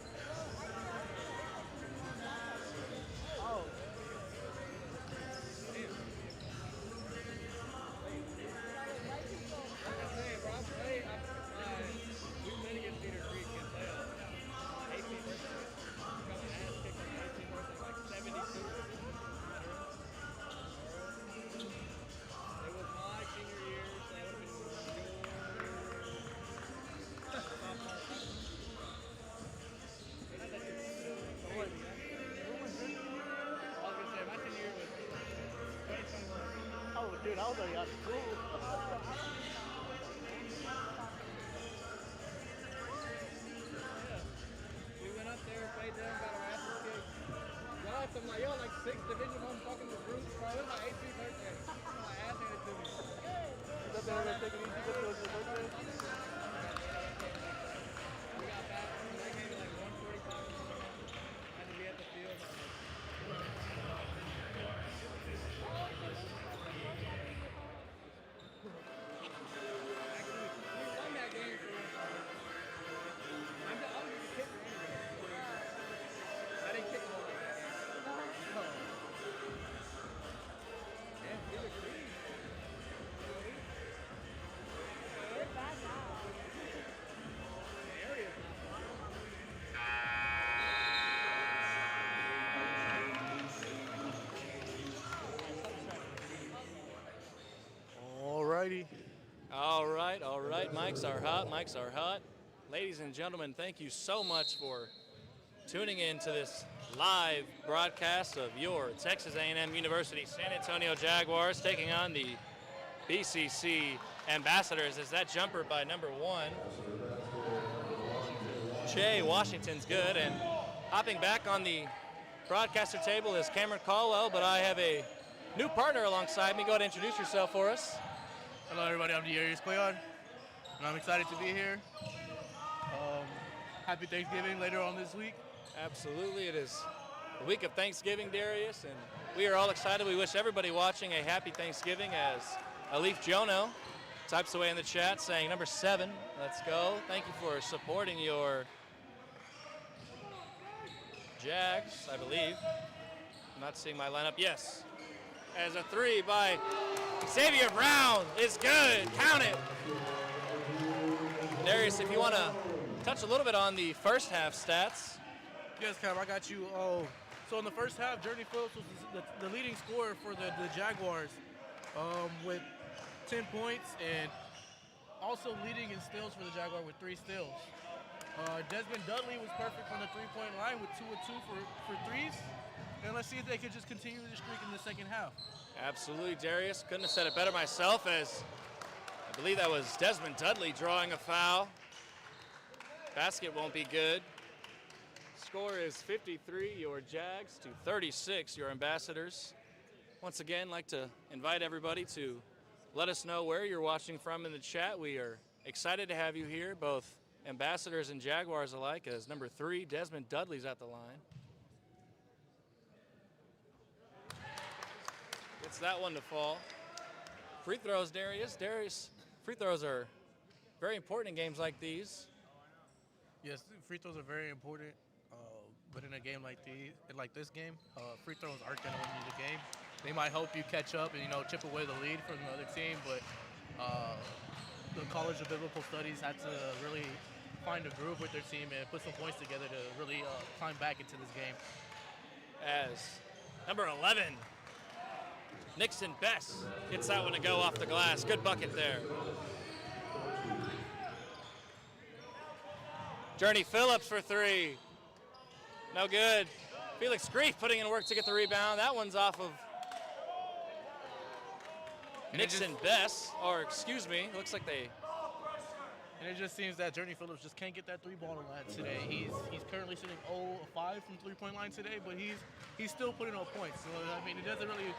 Oh. We played against Cedar Creek in playoffs. 18 versus got an ass kicked on 18 versus like 72. It was my senior year, so that would have been I was gonna say my senior year was 2021. Oh, dude, I was already out of school. We went up there, played them, got our asses kicked. Y'all had some like, y'all like 6th Division 1 fucking recruits, bro. It was my 18th birthday. My ass handed to me. You thought they were going to take it easy because it was your birthday? We got back. That game at like 1:45. Had to be at the field. Actually, we won that game for I was just a kicker anyway. I didn't kick all that game. No. And Cedar Creek. The area's not fun. Alrighty. All right, all right. Mics are hot. Mics are hot. Ladies and gentlemen, thank you so much for tuning in to this live broadcast of your Texas A&M University San Antonio Jaguars taking on the BCC Ambassadors. As that jumper by number 1, Jay Washington's good. And hopping back on the broadcaster table is Cameron Caldwell, but I have a new partner alongside me. Go ahead and introduce yourself for us. Hello everybody, I'm Darius Cleon, and I'm excited to be here. Happy Thanksgiving later on this week. Absolutely, it is the week of Thanksgiving, Darius, and we are all excited. We wish everybody watching a happy Thanksgiving as Alif Jono types away in the chat saying number 7, let's go. Thank you for supporting your Jags, I believe. I'm not seeing my lineup. Yes. As a 3 by Xavier Brown is good. Count it. Darius, if you want to touch a little bit on the first half stats. Yes, Cam, I got you. So in the first half, Journey Phillips was the leading scorer for the Jaguars. with 10 points and also leading in steals for the Jaguar with 3 steals. Desmond Dudley was perfect from the three-point line with 2 of 2 for threes. And let's see if they could just continue the streak in the second half. Absolutely, Darius. Couldn't have said it better myself, as I believe that was Desmond Dudley drawing a foul. Basket won't be good. Score is 53, your Jags, to 36, your Ambassadors. Once again, like to invite everybody to let us know where you're watching from in the chat. We are excited to have you here, both Ambassadors and Jaguars alike, as number 3, Desmond Dudley's at the line. Gets that one to fall. Free throws, Darius. Darius, free throws are very important in games like these. Yes, free throws are very important, but in a game like this game, free throws aren't going to win you the game. They might help you catch up and chip away the lead from the other team, but the College of Biblical Studies had to really find a groove with their team and put some points together to really climb back into this game. As number 11, Nixon Bess gets that one to go off the glass. Good bucket there. Journey Phillips for 3. No good. Felix Grief putting in work to get the rebound. That one's off of Nixon Bess, or excuse me, looks like they... And it just seems that Journey Phillips just can't get that 3-ball line today. He's currently shooting 0 of 5 from 3-point line today, but he's still putting up points. So I mean, it doesn't really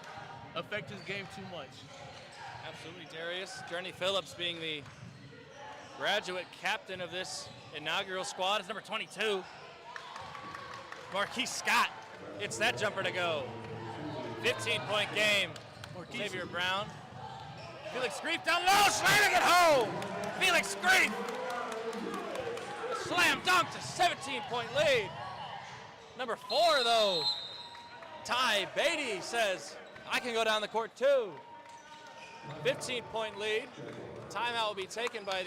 affect his game too much. Absolutely, Darius. Journey Phillips being the graduate captain of this inaugural squad is number 22. Marquise Scott gets that jumper to go. 15-point game. Xavier Brown. Felix Grief down low, slamming it home. Felix Grief. A slam dunk to 17-point lead. Number 4, though, Ty Beatty says, I can go down the court too. 15-point lead. Timeout will be taken by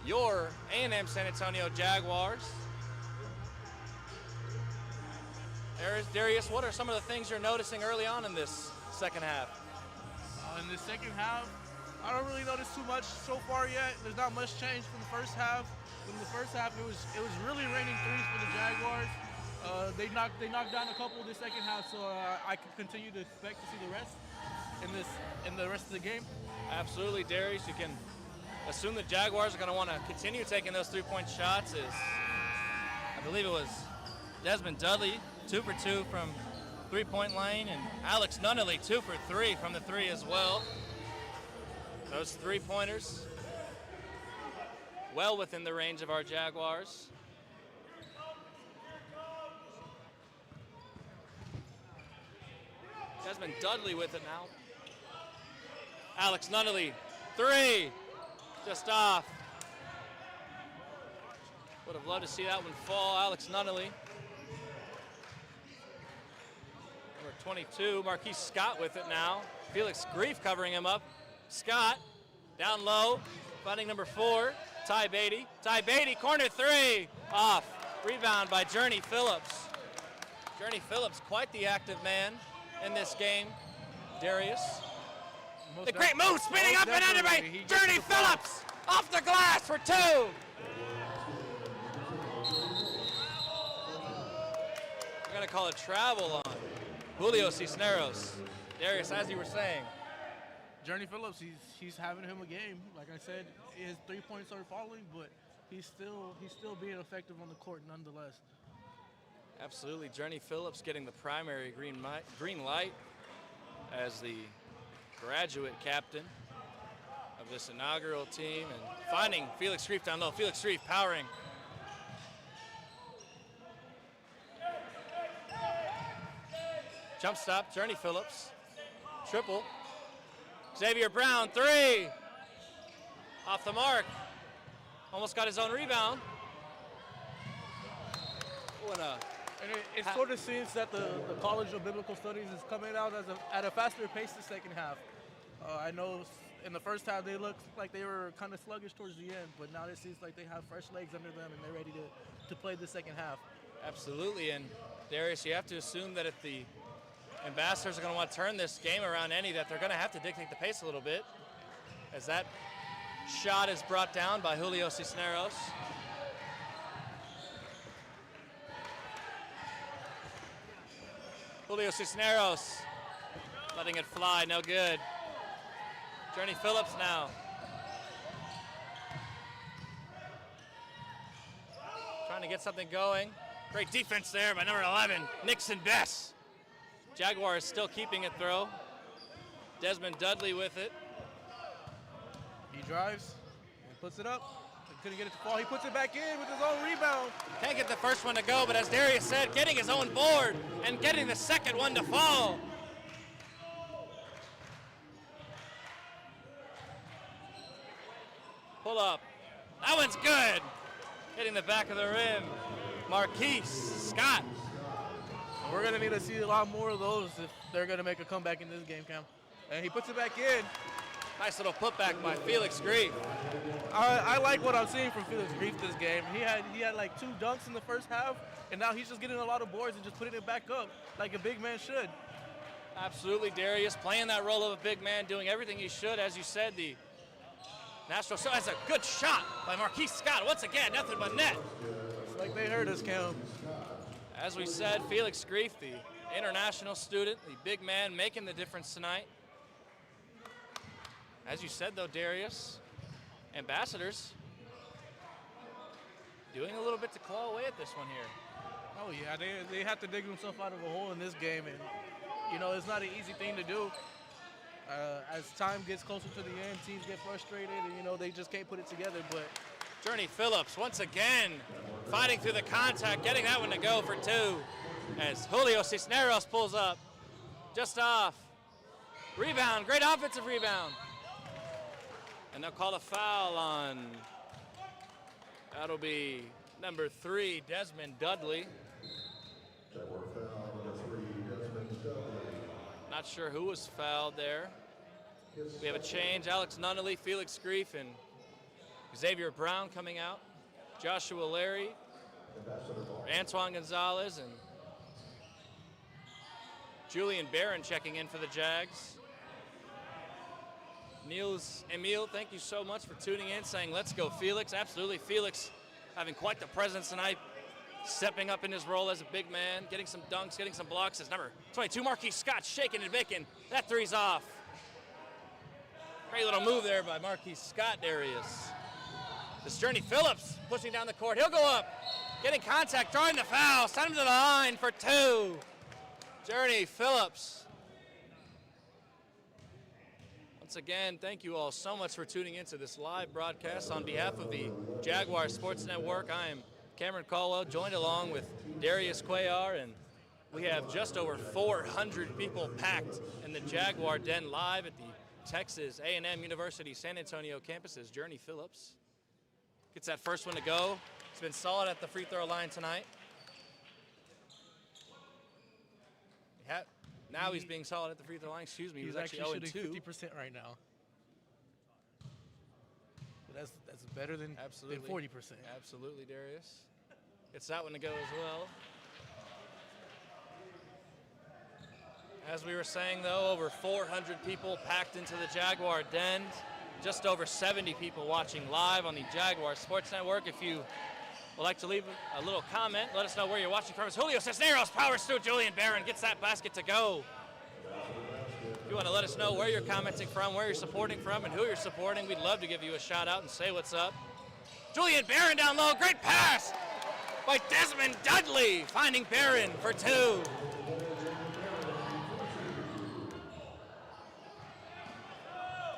your A&M San Antonio Jaguars. Darius, what are some of the things you're noticing early on in this second half? In the second half, I don't really notice too much so far yet. There's not much change from the first half. In the first half, it was really raining threes for the Jaguars. They knocked down a couple in the second half, so I can continue to expect to see the rest in the rest of the game. Absolutely, Darius. You can assume the Jaguars are going to want to continue taking those 3-point shots. I believe it was Desmond Dudley, 2 for 2 from 3-point line, and Alex Nunnally 2 for 3 from the 3 as well. Those 3-pointers well within the range of our Jaguars. Desmond Dudley with it now. Alex Nunnally, 3, just off. Would have loved to see that one fall. Alex Nunnally. Number 22, Marquise Scott with it now. Felix Grief covering him up. Scott, down low, finding number 4, Ty Beatty. Ty Beatty, corner 3, off. Rebound by Journey Phillips. Journey Phillips, quite the active man in this game. Darius. The great move, spinning up and under by Journey Phillips. Off the glass for 2. We're going to call a travel on Julio Cisneros. Darius, as you were saying. Journey Phillips, he's having him a game. Like I said, his 3 points are falling, but he's still being effective on the court nonetheless. Absolutely, Journey Phillips getting the primary green light as the graduate captain of this inaugural team, and finding Felix Grief down low. Felix Grief powering. Jump stop, Journey Phillips. Triple. Xavier Brown, 3. Off the mark. Almost got his own rebound. And it sort of seems that the College of Biblical Studies is coming out at a faster pace the second half. I know in the first half they looked like they were kind of sluggish towards the end, but now it seems like they have fresh legs under them and they're ready to play the second half. Absolutely, and Darius, you have to assume that at the Ambassadors are going to want to turn this game around any that they're going to have to dictate the pace a little bit as that shot is brought down by Julio Cisneros. Julio Cisneros letting it fly, no good. Journey Phillips now. Trying to get something going. Great defense there by number 11, Nixon Bess. Jaguars still keeping it throw. Desmond Dudley with it. He drives and puts it up. He couldn't get it to fall. He puts it back in with his own rebound. Can't get the first one to go, but as Darius said, getting his own board and getting the second one to fall. Pull up. That one's good. Hitting the back of the rim. Marquise Scott. And we're going to need to see a lot more of those if they're going to make a comeback in this game, Cam. And he puts it back in. Nice little putback by Felix Grief. I like what I'm seeing from Felix Grief this game. He had like 2 dunks in the first half, and now he's just getting a lot of boards and just putting it back up like a big man should. Absolutely, Darius playing that role of a big man, doing everything he should. As you said, the National Show has a good shot by Marquise Scott. Once again, nothing but net. It's like they heard us, Cam. As we said, Felix Grief, the international student, the big man making the difference tonight. As you said, though, Darius, Ambassadors doing a little bit to claw away at this one here. Oh, yeah, they have to dig themselves out of a hole in this game, and, you know, it's not an easy thing to do. As time gets closer to the end, teams get frustrated, and, you know, they just can't put it together, but... Journey Phillips, once again, fighting through the contact, getting that one to go for 2, as Julio Cisneros pulls up, just off. Rebound, great offensive rebound. And they'll call a foul on, that'll be number 3, Desmond Dudley. Not sure who was fouled there. We have a change. Alex Nunnally, Felix Grief, and Xavier Brown coming out. Joshua Larry, Antoine Gonzalez, and Julian Barron checking in for the Jags. Emile, thank you so much for tuning in, saying let's go Felix. Absolutely, Felix having quite the presence tonight, stepping up in his role as a big man, getting some dunks, getting some blocks. As number 22, Marquise Scott, shaking and baking. That 3's off. Great little move there by Marquise Scott, Darius. This Journey Phillips pushing down the court. He'll go up, getting contact, drawing the foul, send him to the line for 2. Journey Phillips. Once again, thank you all so much for tuning into this live broadcast. On behalf of the Jaguar Sports Network, I am Cameron Caldwell, joined along with Darius Cuellar, and we have just over 400 people packed in the Jaguar Den live at the Texas A&M University San Antonio campus as Journey Phillips gets that first one to go. He's been solid at the free throw line tonight. Now he's being solid at the free throw line. Excuse me, He's actually shooting 0-2. 50% right now. But that's better than 40%. Absolutely, Darius. Gets that one to go as well. As we were saying, though, over 400 people packed into the Jaguar Den. Just over 70 people watching live on the Jaguar Sports Network. If you would like to leave a little comment, let us know where you're watching from. As Julio Cisneros powers through, Julian Barron gets that basket to go. If you want to let us know where you're commenting from, where you're supporting from, and who you're supporting, we'd love to give you a shout out and say what's up. Julian Barron down low, great pass by Desmond Dudley, finding Barron for 2.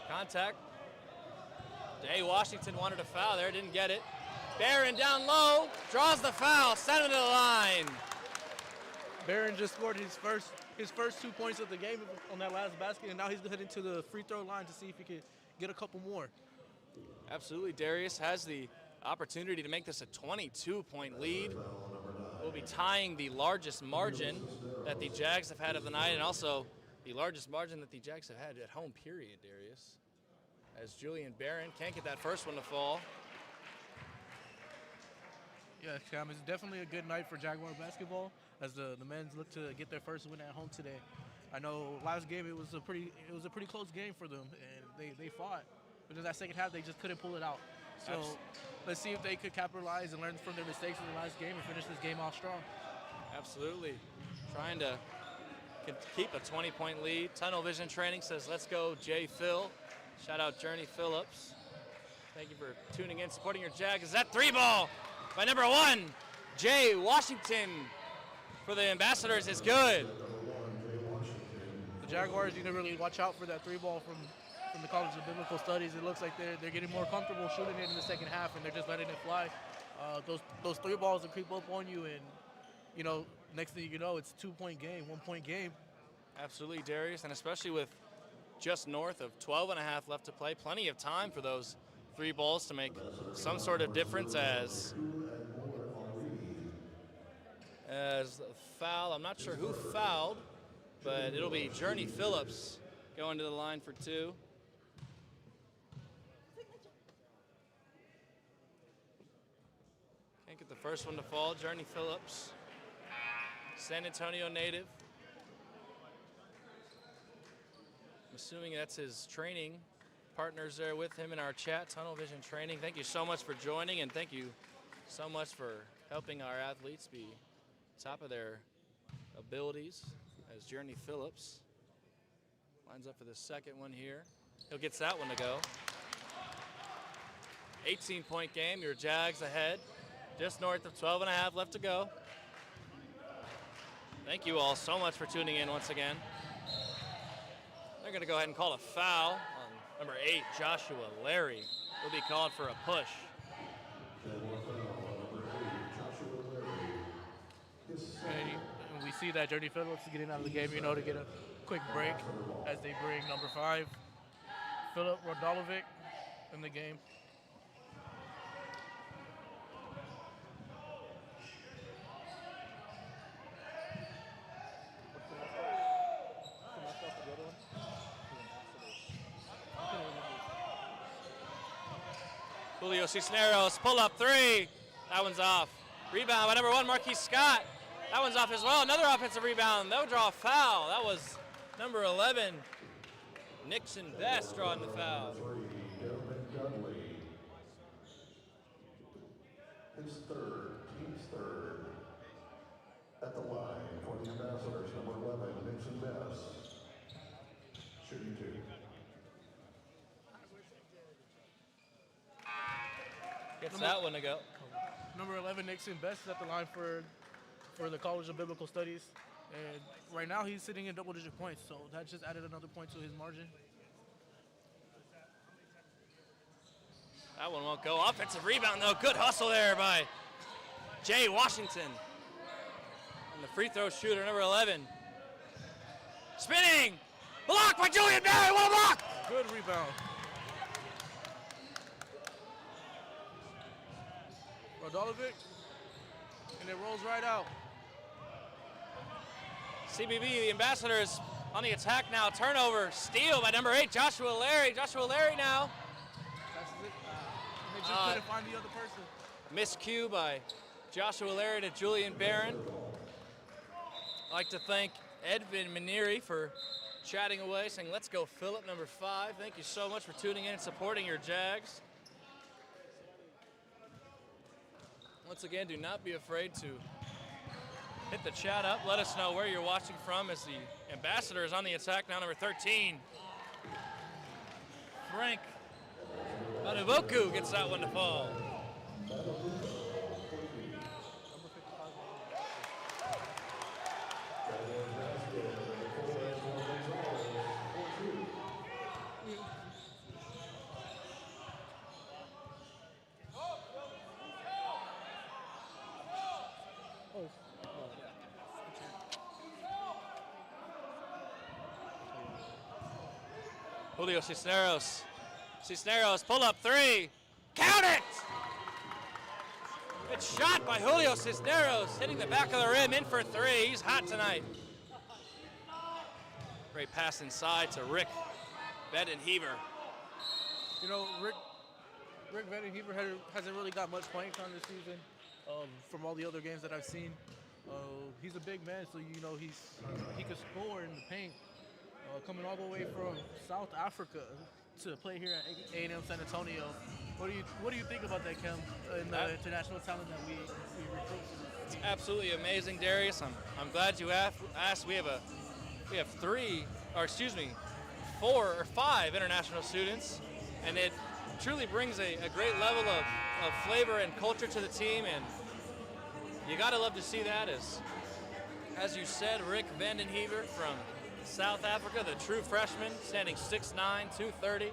Contact. Day Washington wanted a foul there, didn't get it. Barron down low, draws the foul, sent him to the line. Barron just scored his first 2 points of the game on that last basket, and now he's heading to the free throw line to see if he can get a couple more. Absolutely, Darius has the opportunity to make this a 22-point lead. We'll be tying the largest margin that the Jags have had of the night, and also the largest margin that the Jags have had at home, period, Darius. As Julian Barron can't get that first one to fall. Yeah, Cam, it's definitely a good night for Jaguar basketball. as the men's look to get their first win at home today. I know last game it was a pretty close game for them, and they fought, but in that second half they just couldn't pull it out. So let's see if they could capitalize and learn from their mistakes in the last game and finish this game off strong. Absolutely. Trying to keep a 20-point lead. Tunnel Vision Training says, let's go, Jay Phil. Shout out Journey Phillips. Thank you for tuning in, supporting your Jags. That 3-ball by number 1, Jay Washington for the Ambassadors is good. The Jaguars need to really watch out for that 3-ball from the College of Biblical Studies. It looks like they're getting more comfortable shooting it in the second half, and they're just letting it fly. Those 3 balls will creep up on you, and next thing you know, it's a 2-point game, 1-point game. Absolutely, Darius, and especially with just north of 12 and a half left to play, plenty of time for those 3 balls to make some sort of difference as foul. I'm not sure who fouled, but it'll be Journey Phillips going to the line for 2. Can't get the first one to fall. Journey Phillips, San Antonio native. I'm assuming that's his training partners there with him in our chat, Tunnel Vision Training. Thank you so much for joining, and thank you so much for helping our athletes be top of their abilities as Journey Phillips lines up for the second one here. He'll get that one to go. 18-point game, your Jags ahead. Just north of 12 and a half left to go. Thank you all so much for tuning in once again. They're going to go ahead and call a foul on number 8, Joshua Larry. Will be called for a push. And we see that Journey Phillips is getting out of the game, to get a quick break as they bring number 5, Philip Rodolovic, in the game. Julio Cisneros, pull up 3. That one's off. Rebound by number 1, Marquise Scott. That one's off as well. Another offensive rebound. They'll draw a foul. That was number 11, Nixon Best, drawing the foul. His team's third. At the line for the Ambassadors, number 11, Nixon Best. Shooting 2. Gets that one to go. Number 11, Nixon Best, is at the line for the College of Biblical Studies. And right now he's sitting in double-digit points, so that just added another point to his margin. That one won't go. Offensive rebound, though. Good hustle there by Jay Washington. And the free throw shooter, number 11. Spinning! Blocked by Julian Barry. What a block! Good rebound. Rodolovic, and it rolls right out. CBB, the Ambassadors on the attack now. Turnover, steal by number 8, Joshua Larry. Joshua Larry now. That's it. And they just couldn't find the other person. Miscue by Joshua Larry to Julian Barron. I'd like to thank Edvin Maneri for chatting away, saying, let's go Philip, number 5. Thank you so much for tuning in and supporting your Jags. Once again, do not be afraid to hit the chat up. Let us know where you're watching from as the Ambassador is on the attack now, number 13. Frank Maduboku gets that one to fall. Julio Cisneros. Cisneros, pull up 3. Count it! Good shot by Julio Cisneros, hitting the back of the rim, in for 3. He's hot tonight. Great pass inside to Rick Bedenheaver. Rick Bedenheaver hasn't really got much playing time this season from all the other games that I've seen. He's a big man, so you know he can score in the paint. Coming all the way from South Africa to play here at A&M San Antonio. What do you think about that, Kem, and the international talent that we recruit? It's absolutely amazing, Darius. I'm glad you asked. We have 4 or 5 international students, and it truly brings a great level of flavor and culture to the team, and you gotta love to see that. As you said, Rick Vandenhever from South Africa, the true freshman, standing 6'9", 230,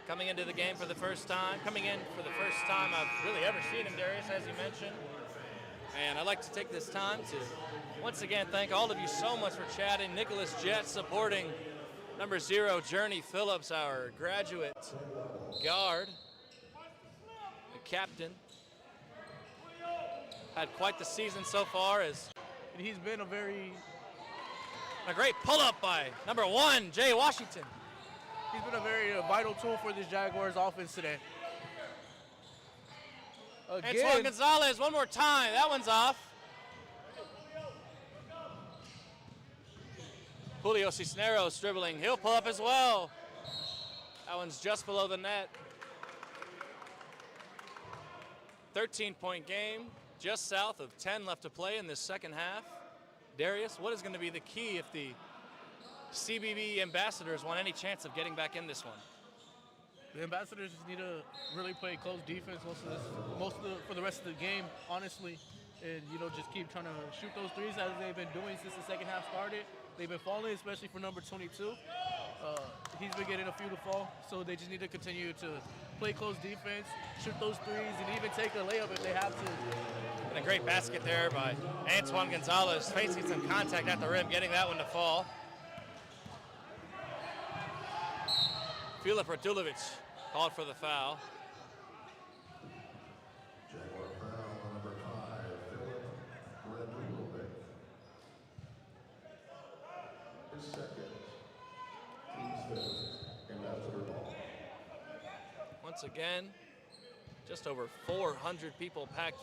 coming into the game for the first time. I've really ever seen him, Darius, as you mentioned. And I'd like to take this time to once again thank all of you so much for chatting. Nicholas Jett supporting number 0, Journey Phillips, our graduate guard, the captain. Had quite the season so far. He's been A great pull-up by number 1, Jay Washington. He's been a very vital tool for this Jaguars offense today. Antoine Gonzalez, one more time. That one's off. Julio Cisneros dribbling. He'll pull up as well. That one's just below the net. 13-point game, just south of 10 left to play in this second half. Darius, what is going to be the key if the CBB ambassadors want any chance of getting back in this one? The ambassadors just need to really play close defense for the rest of the game, honestly, and just keep trying to shoot those threes as they've been doing since the second half started. They've been falling, especially for number 22. He's been getting a few to fall, so they just need to continue to play close defense, shoot those threes, and even take a layup if they have to. And a great basket there by Antoine Gonzalez, facing some contact at the rim, getting that one to fall. Filip Radulovic called for the foul. Jaguar foul on number 5, Filip Radulovic. His second. Team's fifth. Ambassador ball. Once again, just over 400 people packed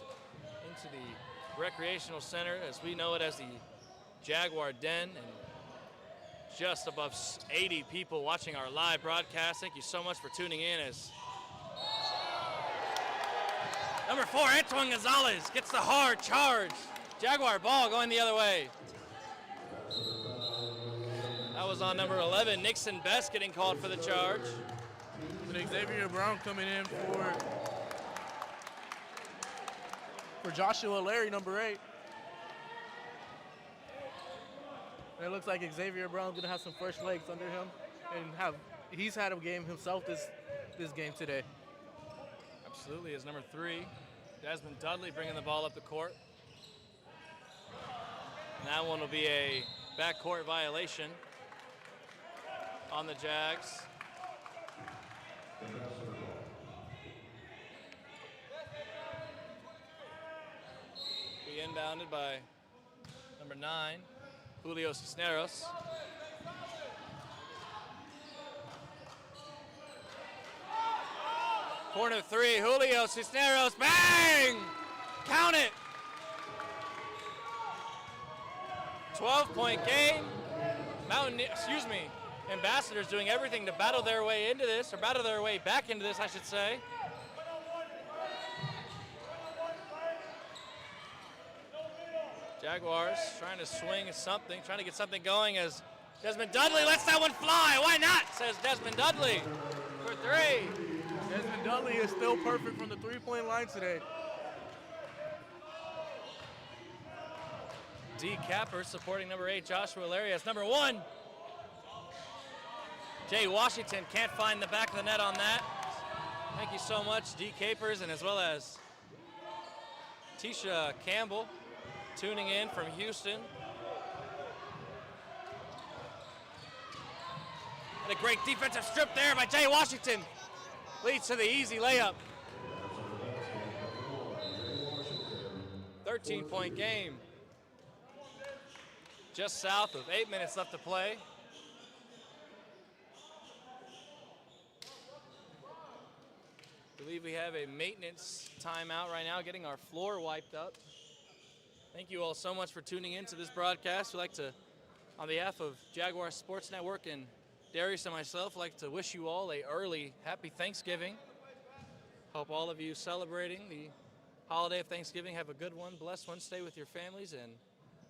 into the recreational center, as we know it as the Jaguar Den, and just above 80 people watching our live broadcast. Thank you so much for tuning in. As number 4, Antoine Gonzalez gets the hard charge. Jaguar ball going the other way. That was on number 11, Nixon Best, getting called for the charge. And Xavier Brown coming in for Joshua Larry, number 8. And it looks like Xavier Brown's gonna have some fresh legs under him, and he's had a game himself this game today. Absolutely, as number 3, Desmond Dudley bringing the ball up the court. And that one will be a backcourt violation on the Jags. Be inbounded by number 9, Julio Cisneros. Corner 3, Julio Cisneros, bang! Count it! 12-point game. Ambassadors doing everything to battle their way into this, or battle their way back into this, I should say. Jaguars trying to swing something, trying to get something going as Desmond Dudley lets that one fly. Why not, says Desmond Dudley for 3. Desmond Dudley is still perfect from the three-point line today. D. Capper supporting number 8, Joshua Larry, as number 1. Jay Washington can't find the back of the net on that. Thank you so much, D. Capers, and as well as Tisha Campbell tuning in from Houston. And a great defensive strip there by Jay Washington. Leads to the easy layup. 13-point game. Just south of 8 minutes left to play. I believe we have a maintenance timeout right now, getting our floor wiped up. Thank you all so much for tuning in to this broadcast. We'd like to, on behalf of Jaguar Sports Network and Darius and myself, like to wish you all a early happy Thanksgiving. Hope all of you celebrating the holiday of Thanksgiving have a good one, blessed one. Stay with your families and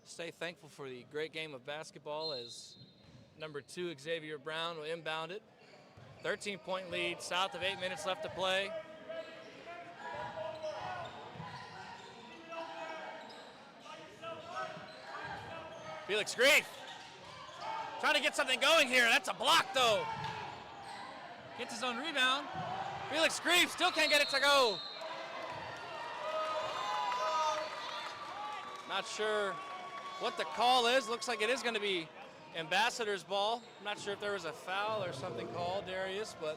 stay thankful for the great game of basketball as number 2 Xavier Brown will inbound it. 13-point lead, south of 8 minutes left to play. Felix Grief trying to get something going here. That's a block, though. Gets his own rebound. Felix Grief still can't get it to go. Not sure what the call is. Looks like it is going to be Ambassador's ball. I'm not sure if there was a foul or something called, Darius, but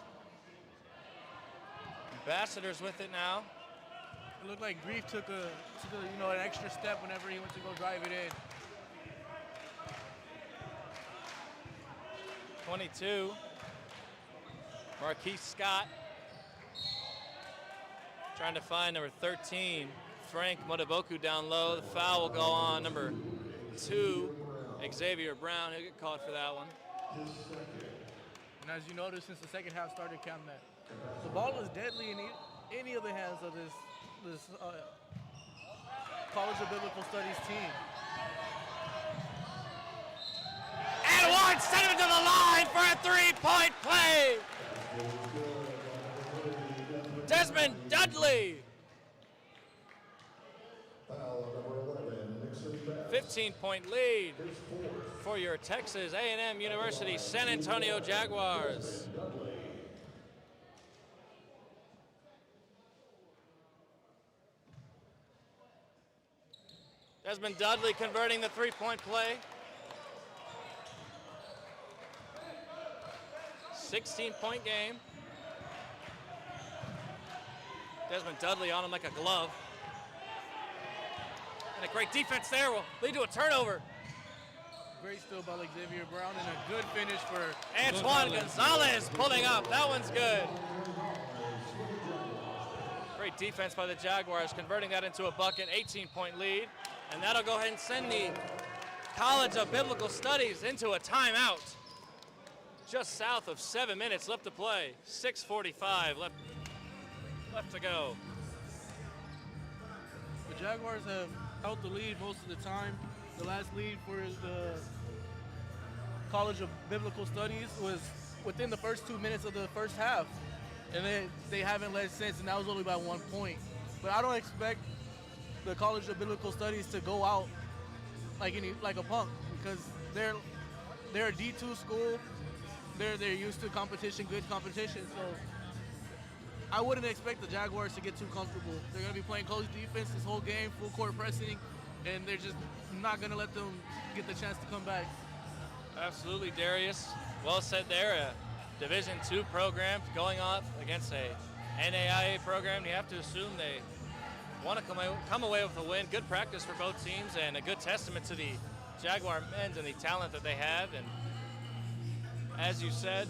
Ambassador's with it now. It looked like Grief took an extra step whenever he went to go drive it in. 22, Marquise Scott trying to find number 13, Frank Motoboku down low. The foul will go on number 2, Xavier Brown. He'll get called for that one. And as you notice, since the second half started, Cam, that the ball is deadly in any of the hands of this College of Biblical Studies team. And one, send him to the line for a 3-point play. Desmond Dudley. 15-point lead for your Texas A&M University San Antonio Jaguars. Desmond Dudley converting the 3-point play. 16-point game. Desmond Dudley on him like a glove. And a great defense there will lead to a turnover. Great steal by Xavier Brown and a good finish for Antoine Gonzalez pulling up. That one's good. Great defense by the Jaguars, converting that into a bucket, 18-point lead. And that'll go ahead and send the College of Biblical Studies into a timeout. Just south of 7 minutes left to play. 6:45 left to go. The Jaguars have held the lead most of the time. The last lead for the College of Biblical Studies was within the first 2 minutes of the first half. And they haven't led since, and that was only by 1 point. But I don't expect the College of Biblical Studies to go out like a punk, because they're a D2 school. They're used to competition, good competition. So I wouldn't expect the Jaguars to get too comfortable. They're going to be playing close defense this whole game, full court pressing, and they're just not going to let them get the chance to come back. Absolutely, Darius. Well said there. A Division II program going up against a NAIA program. You have to assume they want to come away with a win. Good practice for both teams and a good testament to the Jaguar men's and the talent that they have. And as you said,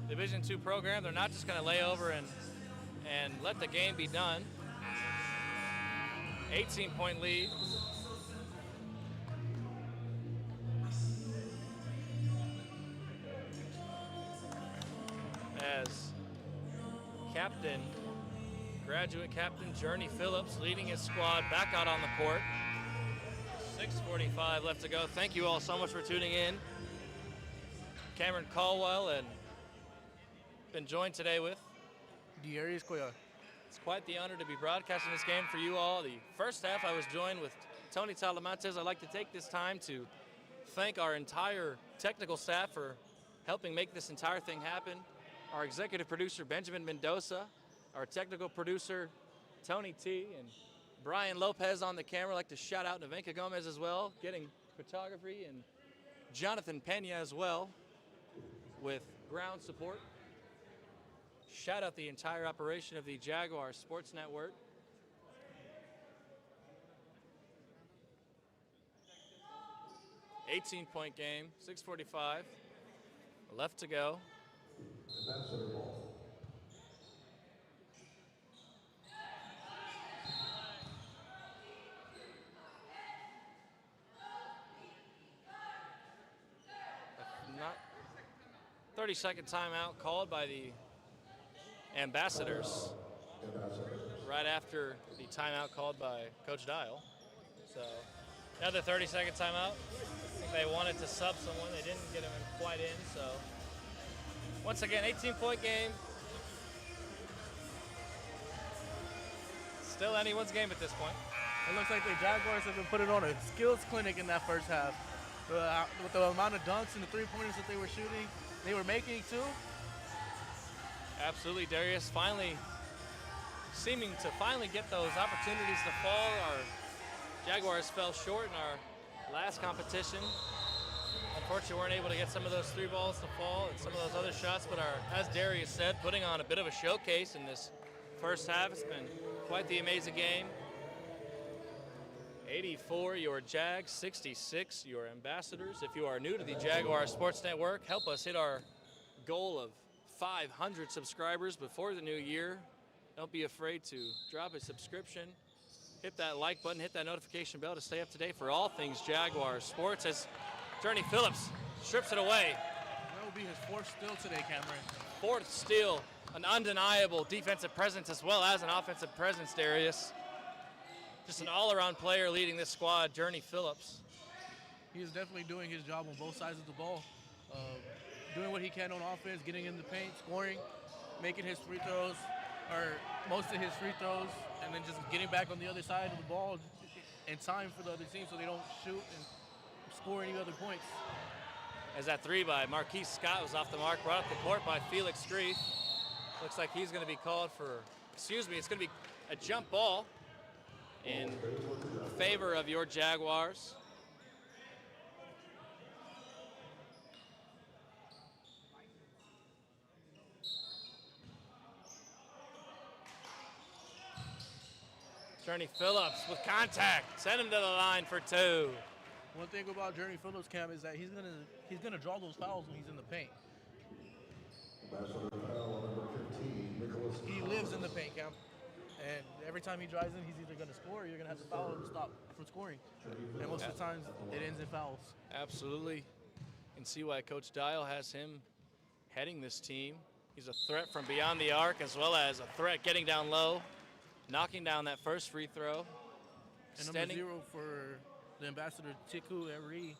Division II program, they're not just going to lay over and let the game be done. 18-point lead. As graduate captain Journey Phillips leading his squad back out on the court. 6:45 left to go. Thank you all so much for tuning in. Cameron Caldwell, and been joined today with Darius Coyar. It's quite the honor to be broadcasting this game for you all. The first half I was joined with Tony Talamantes. I'd like to take this time to thank our entire technical staff for helping make this entire thing happen. Our executive producer, Benjamin Mendoza, our technical producer, Tony T, and Brian Lopez on the camera. I'd like to shout out Navenka Gomez as well, getting photography, and Jonathan Pena as well with ground support. Shout out the entire operation of the Jaguar Sports Network. $18-point game, 6:45 left to go. 30-second timeout called by the Ambassadors right after the timeout called by Coach Dial. So another 30-second timeout. I think they wanted to sub someone. They didn't get him quite in. So once again, 18-point game. Still anyone's game at this point. It looks like the Jaguars have been putting on a skills clinic in that first half. With the amount of dunks and the three-pointers that they were shooting, they were making too. Absolutely, Darius seeming to finally get those opportunities to fall. Our Jaguars fell short in our last competition. Unfortunately, weren't able to get some of those three balls to fall and some of those other shots, but as Darius said, putting on a bit of a showcase in this first half. It's been quite the amazing game. 84, your Jags, 66, your Ambassadors. If you are new to the Jaguar Sports Network, help us hit our goal of 500 subscribers before the new year. Don't be afraid to drop a subscription. Hit that like button, hit that notification bell to stay up to date for all things Jaguar sports as Journey Phillips strips it away. That will be his fourth steal today, Cameron. Fourth steal, an undeniable defensive presence as well as an offensive presence, Darius. Just an all-around player leading this squad, Journey Phillips. He is definitely doing his job on both sides of the ball. Doing what he can on offense, getting in the paint, scoring, making his free throws, or most of his free throws, and then just getting back on the other side of the ball in time for the other team so they don't shoot and score any other points. As that three by Marquise Scott was off the mark, brought up the court by Felix Grief. Looks like he's going to be called for, it's going to be a jump ball in favor of your Jaguars. Journey Phillips with contact, send him to the line for two. One thing about Journey Phillips, Cam, is that he's gonna draw those fouls when he's in the paint. He lives in the paint, Cam. And every time he drives in, he's either going to score or you're going to have to foul him to stop from scoring. And most of the times, it ends in fouls. Absolutely. You can see why Coach Dial has him heading this team. He's a threat from beyond the arc as well as a threat getting down low, knocking down that first free throw. And number 0 for the Ambassador, Tiku Eri,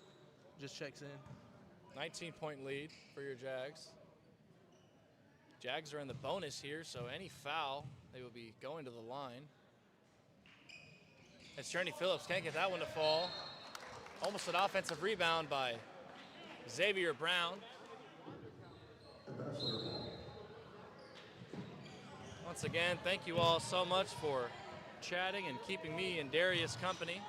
just checks in. 19-point lead for your Jags. Jags are in the bonus here, so any foul, they will be going to the line. As Journey Phillips can't get that one to fall. Almost an offensive rebound by Xavier Brown. Once again, thank you all so much for chatting and keeping me and Darius company.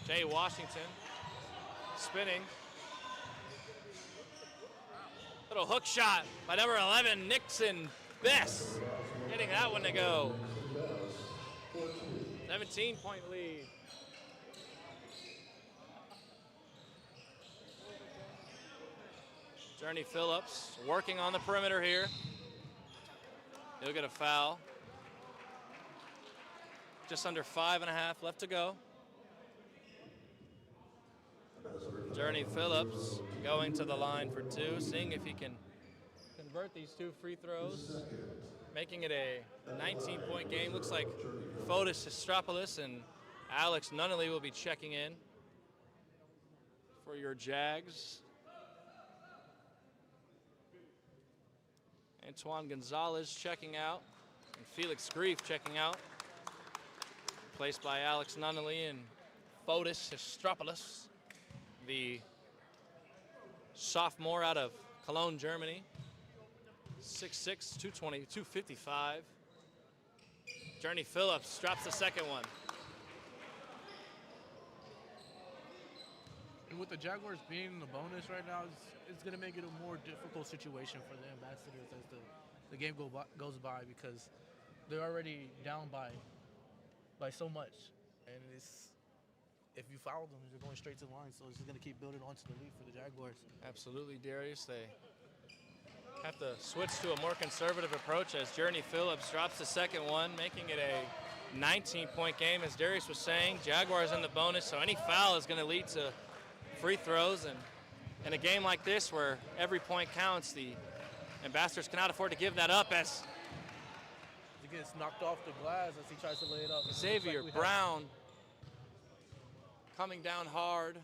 Jay Washington spinning. Little hook shot by number 11, Nixon Bess. Getting that one to go. 17-point lead. Journey Phillips working on the perimeter here. He'll get a foul. Just under 5.5 left to go. Journey Phillips going to the line for two, seeing if he can convert these two free throws, making it a 19-point game. Looks like Fotis Sistropoulos and Alex Nunnally will be checking in for your Jags. Antoine Gonzalez checking out, and Felix Grief checking out. Placed by Alex Nunnally and Fotis Sistropoulos, the sophomore out of Cologne, Germany. 6'6", 220, 255. Journey Phillips drops the second one. And with the Jaguars being in the bonus right now, it's going to make it a more difficult situation for the Ambassadors as the game goes by, because they're already down by so much. And if you foul them, you're going straight to the line, so it's just going to keep building onto the lead for the Jaguars. Absolutely, Darius. They have to switch to a more conservative approach as Journey Phillips drops the second one, making it a 19-point game, as Darius was saying. Jaguars in the bonus, so any foul is going to lead to free throws. And in a game like this where every point counts, the Ambassadors cannot afford to give that up as He gets knocked off the glass as he tries to lay it up. Xavier Brown coming down hard.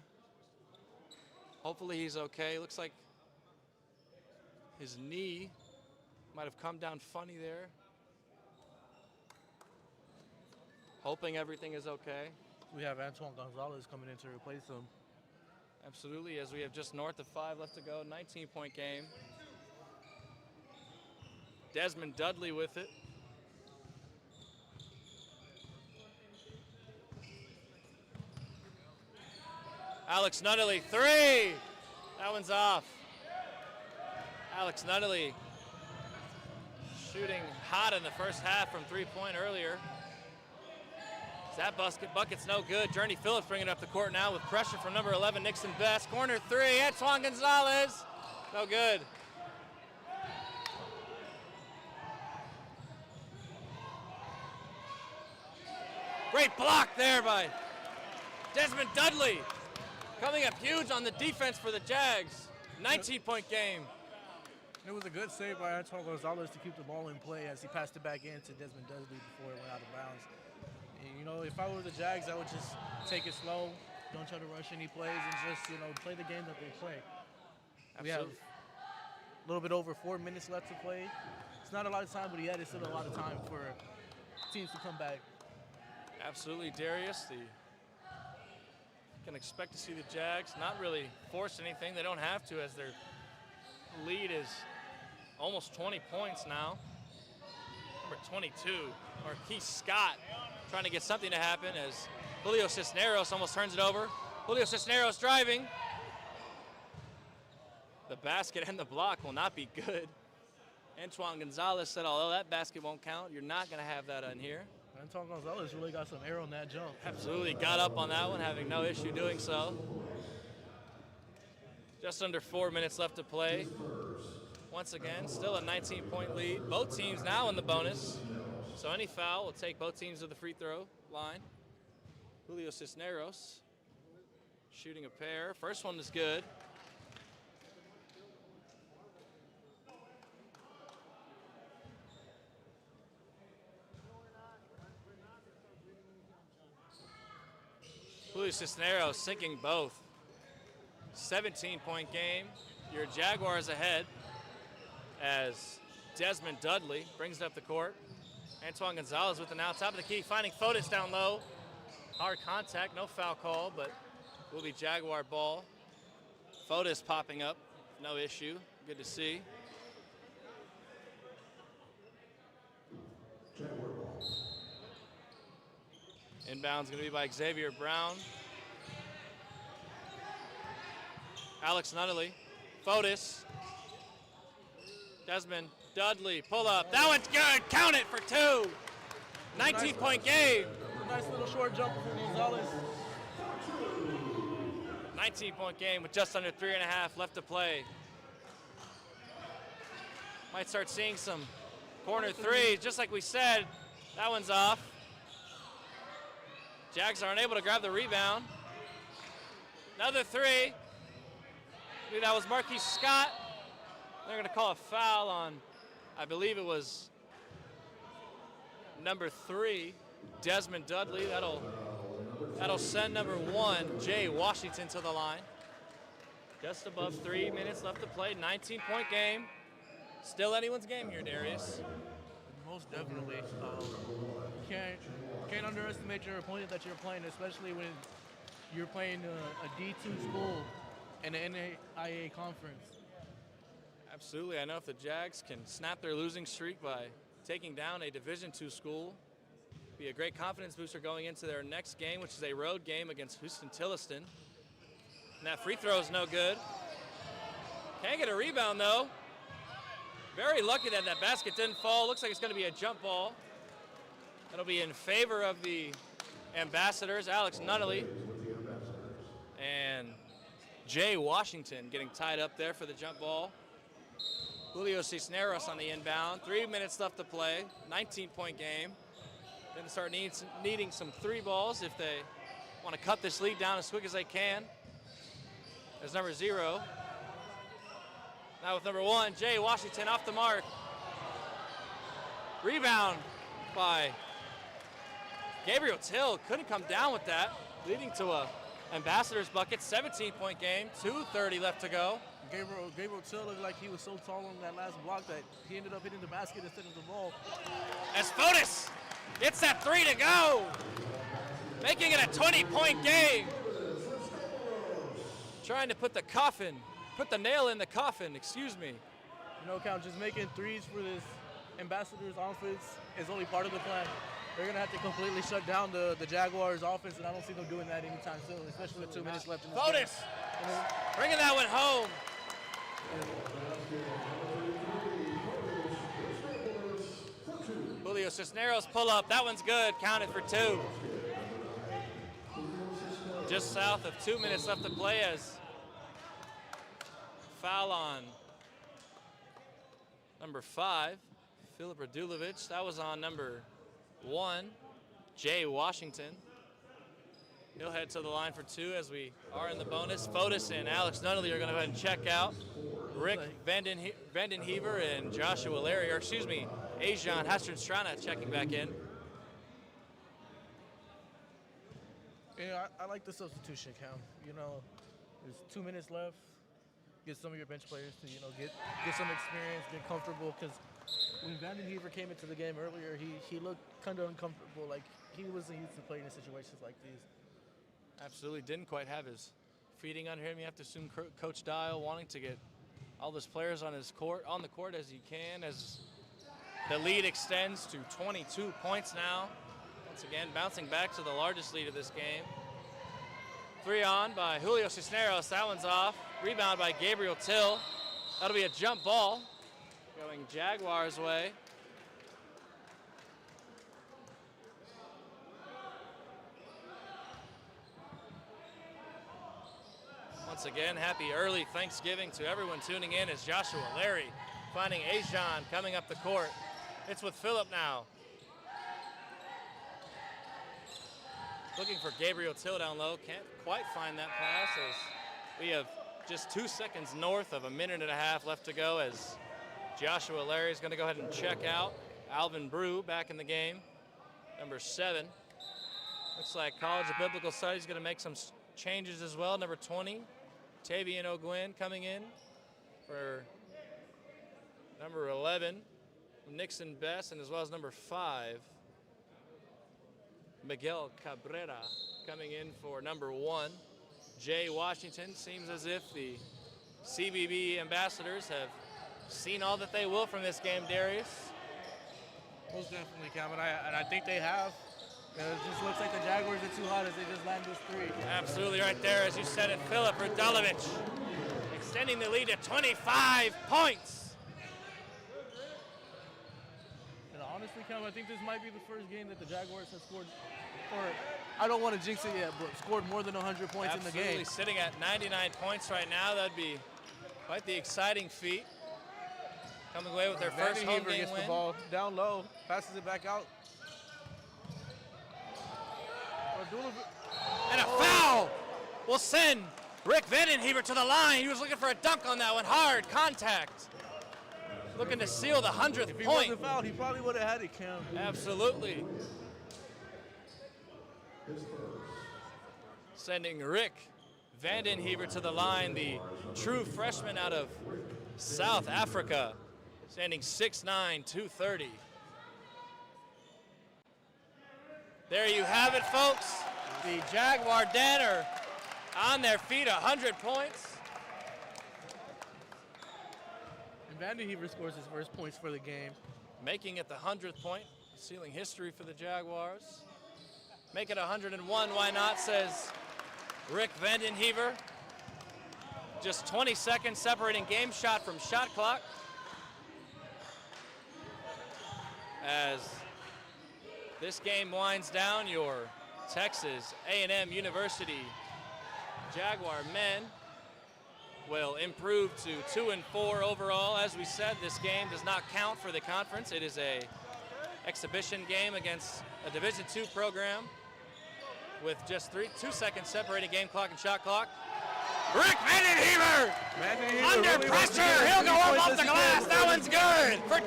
Hopefully he's okay. Looks like his knee might have come down funny there. Hoping everything is okay. We have Antoine Gonzalez coming in to replace him. Absolutely, as we have just north of 5 left to go. 19-point game. Desmond Dudley with it. Alex Nunnally, 3! That one's off. Alex Nunnally shooting hot in the first half from three-point earlier. That bucket's no good. Journey Phillips bringing it up the court now with pressure from number 11, Nixon Best. Corner 3, Antoine Gonzalez. No good. Great block there by Desmond Dudley. Coming up huge on the defense for the Jags. 19-point game. It was a good save by Antoine Gonzalez to keep the ball in play as he passed it back in to Desmond Dudley before it went out of bounds. And, you know, if I were the Jags, I would just take it slow, don't try to rush any plays, and just, you know, play the game that they play. Absolutely. We have a little bit over 4 minutes left to play. It's not a lot of time, but yet it's still a lot of time for teams to come back. Absolutely, Darius. Can expect to see the Jags not really force anything. They don't have to, as their lead is almost 20 points now. Number 22, Marquise Scott, trying to get something to happen as Julio Cisneros almost turns it over. Julio Cisneros driving. The basket and the block will not be good. Antoine Gonzalez said, although that basket won't count, you're not going to have that on here. Antoine Gonzalez really got some air on that jump. Absolutely, got up on that one, having no issue doing so. Just under 4 minutes left to play. Once again, still a 19-point lead. Both teams now in the bonus. So any foul will take both teams to the free throw line. Julio Cisneros shooting a pair. First one is good. Julio Cisneros sinking both. 17-point game. Your Jaguars ahead as Desmond Dudley brings it up the court. Antoine Gonzalez with the now top of the key, finding Fotis down low. Hard contact, no foul call, but will be Jaguar ball. Fotis popping up, no issue. Good to see. Inbound's going to be by Xavier Brown. Alex Nunnally. Fotis. Desmond Dudley. Pull up. That one's good. Count it for 2. 19-point game. Nice little short jump from Gonzalez. 19-point game with just under 3.5 left to play. Might start seeing some corner threes. Just like we said, that one's off. Jags are unable to grab the rebound. Another 3. I believe that was Marquise Scott. They're going to call a foul on, I believe it was number 3, Desmond Dudley. That'll send number 1, Jay Washington, to the line. Just above 3 minutes left to play. 19-point game. Still anyone's game here, Darius. Most definitely. Can't underestimate your opponent that you're playing, especially when you're playing a D2 school in the NAIA conference. Absolutely. I know if the Jags can snap their losing streak by taking down a Division II school, be a great confidence booster going into their next game, which is a road game against Houston-Tilliston. And that free throw is no good. Can't get a rebound, though. Very lucky that that basket didn't fall. Looks like it's going to be a jump ball. That'll be in favor of the Ambassadors, Alex Nunnally. And Jay Washington getting tied up there for the jump ball. Julio Cisneros on the inbound. 3 minutes left to play. 19-point game. Then start needing some 3 balls if they want to cut this lead down as quick as they can. There's number 0. Now with number 1, Jay Washington off the mark. Rebound by Gabriel Till. Couldn't come down with that, leading to a Ambassadors bucket, 17-point game, 2:30 left to go. Gabriel Till looked like he was so tall on that last block that he ended up hitting the basket instead of the ball. As Fotis gets that 3 to go, making it a 20-point game. Trying to put the nail in the coffin, excuse me. You know, Cal, just making threes for this Ambassadors offense is only part of the plan. They're going to have to completely shut down the Jaguars offense, and I don't see them doing that anytime soon, especially with 2 minutes left in this game. Fotis bringing that one home. Julio Cisneros pull up. That one's good. Counted for 2. Just south of 2 minutes left to play as foul on number 5, Filip Radulovic. That was on number 1, Jay Washington. He'll head to the line for 2 as we are in the bonus. Fotis and Alex Nunnally are going to go ahead and check out. Rick Vandenhever and Joshua Larry, or excuse me, Ajan Hastronstrana checking back in. Yeah, I like the substitution, Cam. You know, there's 2 minutes left. Get some of your bench players to, you know, get some experience, get comfortable. Because when Vandenhever came into the game earlier, he looked kind of uncomfortable, like he wasn't used to playing in situations like these. Absolutely didn't quite have his feeding under him. You have to assume Coach Dial wanting to get all his players on the court as he can, as the lead extends to 22 points now. Once again, bouncing back to the largest lead of this game. 3 on by Julio Cisneros. That one's off. Rebound by Gabriel Till. That'll be a jump ball going Jaguars' way. Once again, happy early Thanksgiving to everyone tuning in as Joshua Larry finding Ajan coming up the court. It's with Phillip now. Looking for Gabriel Till down low. Can't quite find that pass as we have just 2 seconds north of a minute and a half left to go as Joshua Larry is going to go ahead and check out. Alvin Brew back in the game, number 7. Looks like College of Biblical Studies is going to make some changes as well. Number 20, Tavian O'Gwyn coming in for number 11, Nixon Best, and as well as number 5, Miguel Cabrera coming in for number 1. Jay Washington. Seems as if the CBB ambassadors have seen all that they will from this game, Darius. Most definitely, Cam, and I think they have. It just looks like the Jaguars are too hot as they just land this 3. Absolutely right there, as you said it, Filip Radulovic extending the lead to 25 points. And honestly, Cam, I think this might be the first game that the Jaguars have scored, or I don't want to jinx it yet, but scored more than 100 points in the game. Absolutely, sitting at 99 points right now. That'd be quite the exciting feat. Coming away with their first home game gets win. The ball down low, passes it back out. And a foul will send Rick Vandenhever to the line. He was looking for a dunk on that one. Hard contact. Looking to seal the 100th If he point. wasn't fouled, he probably would have had it, Cam. Absolutely. Sending Rick Vandenhever to the line, the true freshman out of South Africa, standing 6'9", 230. There you have it, folks. The Jaguar Den are on their feet, 100 points. And Vandenhever scores his first points for the game. Making it the 100th point, sealing history for the Jaguars. Make it 101, why not, says Rick Vandenhever. Just 20 seconds separating game shot from shot clock. As this game winds down, your Texas A&M University Jaguar men will improve to 2-4 overall. As we said, this game does not count for the conference. It is a exhibition game against a Division II program with just 2 seconds separating game clock and shot clock. Rick Vandenhever under really pressure. He'll go up off the glass. That one's good for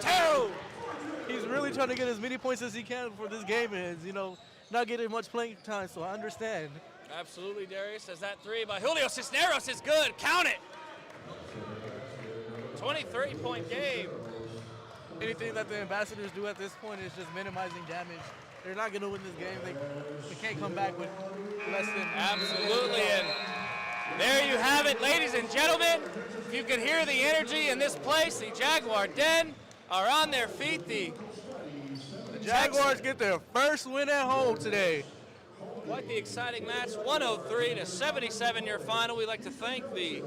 2. He's really trying to get as many points as he can before this game ends. You know, not getting much playing time, so I understand. Absolutely, Darius. As that 3 by Julio Cisneros is good. Count it. 23-point game. Anything that the Ambassadors do at this point is just minimizing damage. They're not going to win this game. They can't come back with less than. Absolutely, and there you have it, ladies and gentlemen. If you can hear the energy in this place, the Jaguar Den are on their feet. The Jaguars get their first win at home today. Quite the exciting match, 103-77 your final. We'd like to thank the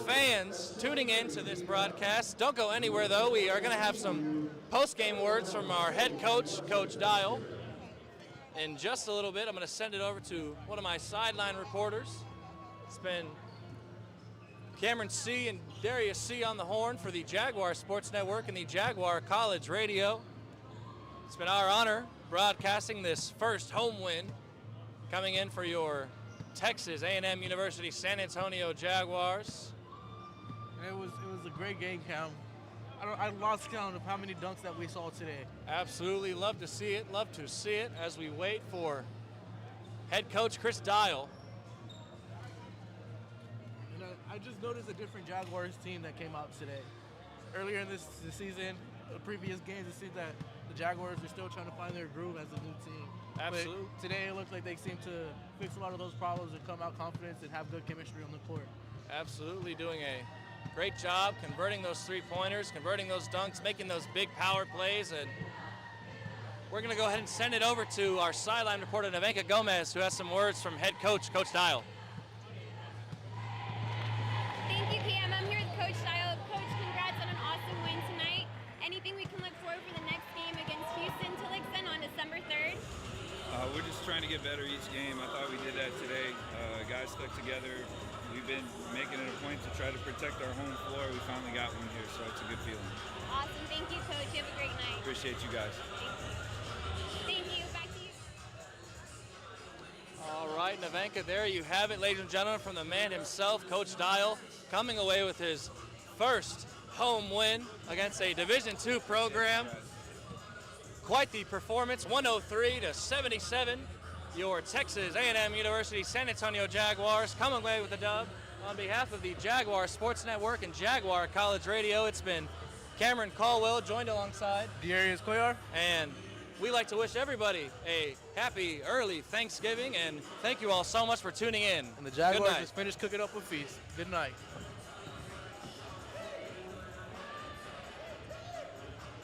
fans tuning in to this broadcast. Don't go anywhere, though. We are going to have some post-game words from our head coach, Coach Dial. In just a little bit, I'm going to send it over to one of my sideline reporters. It's been Cameron C. and Darius C. on the horn for the Jaguar Sports Network and the Jaguar College Radio. It's been our honor broadcasting this first home win, coming in for your Texas A&M University San Antonio Jaguars. It was a great game, Cam. I lost count of how many dunks that we saw today. Absolutely, love to see it as we wait for head coach Chris Dial. And I just noticed a different Jaguars team that came out today. Earlier in this season, the previous games, it seemed that the Jaguars are still trying to find their groove as a new team. Absolutely. But today it looks like they seem to fix a lot of those problems and come out confident and have good chemistry on the court. Absolutely doing a great job converting those three-pointers, converting those dunks, making those big power plays. And we're going to go ahead and send it over to our sideline reporter, Nevenka Gomez, who has some words from head coach, Coach Dial. Thank you, Cam. I'm here with Coach Dial. Coach, congrats on an awesome win tonight. Anything we can look forward for the next game against Houston-Tillotson on December 3rd? We're just trying to get better each game. I thought we did that today. Guys stuck together. We've been making it a point to try to protect our home floor. We finally got one here, so it's a good feeling. Awesome. Thank you, Coach. You have a great night. Appreciate you guys. Thank you. Back to you. All right, Nevenka, there you have it, ladies and gentlemen, from the man himself, Coach Dial, coming away with his first home win against a Division II program. Quite the performance, 103-77. Your Texas A&M University San Antonio Jaguars coming away with the dub. On behalf of the Jaguar Sports Network and Jaguar College Radio, it's been Cameron Caldwell, joined alongside Darius Coyar. And we like to wish everybody a happy early Thanksgiving, and thank you all so much for tuning in. And the Jaguars Good night. just finished cooking up a feast. Good night.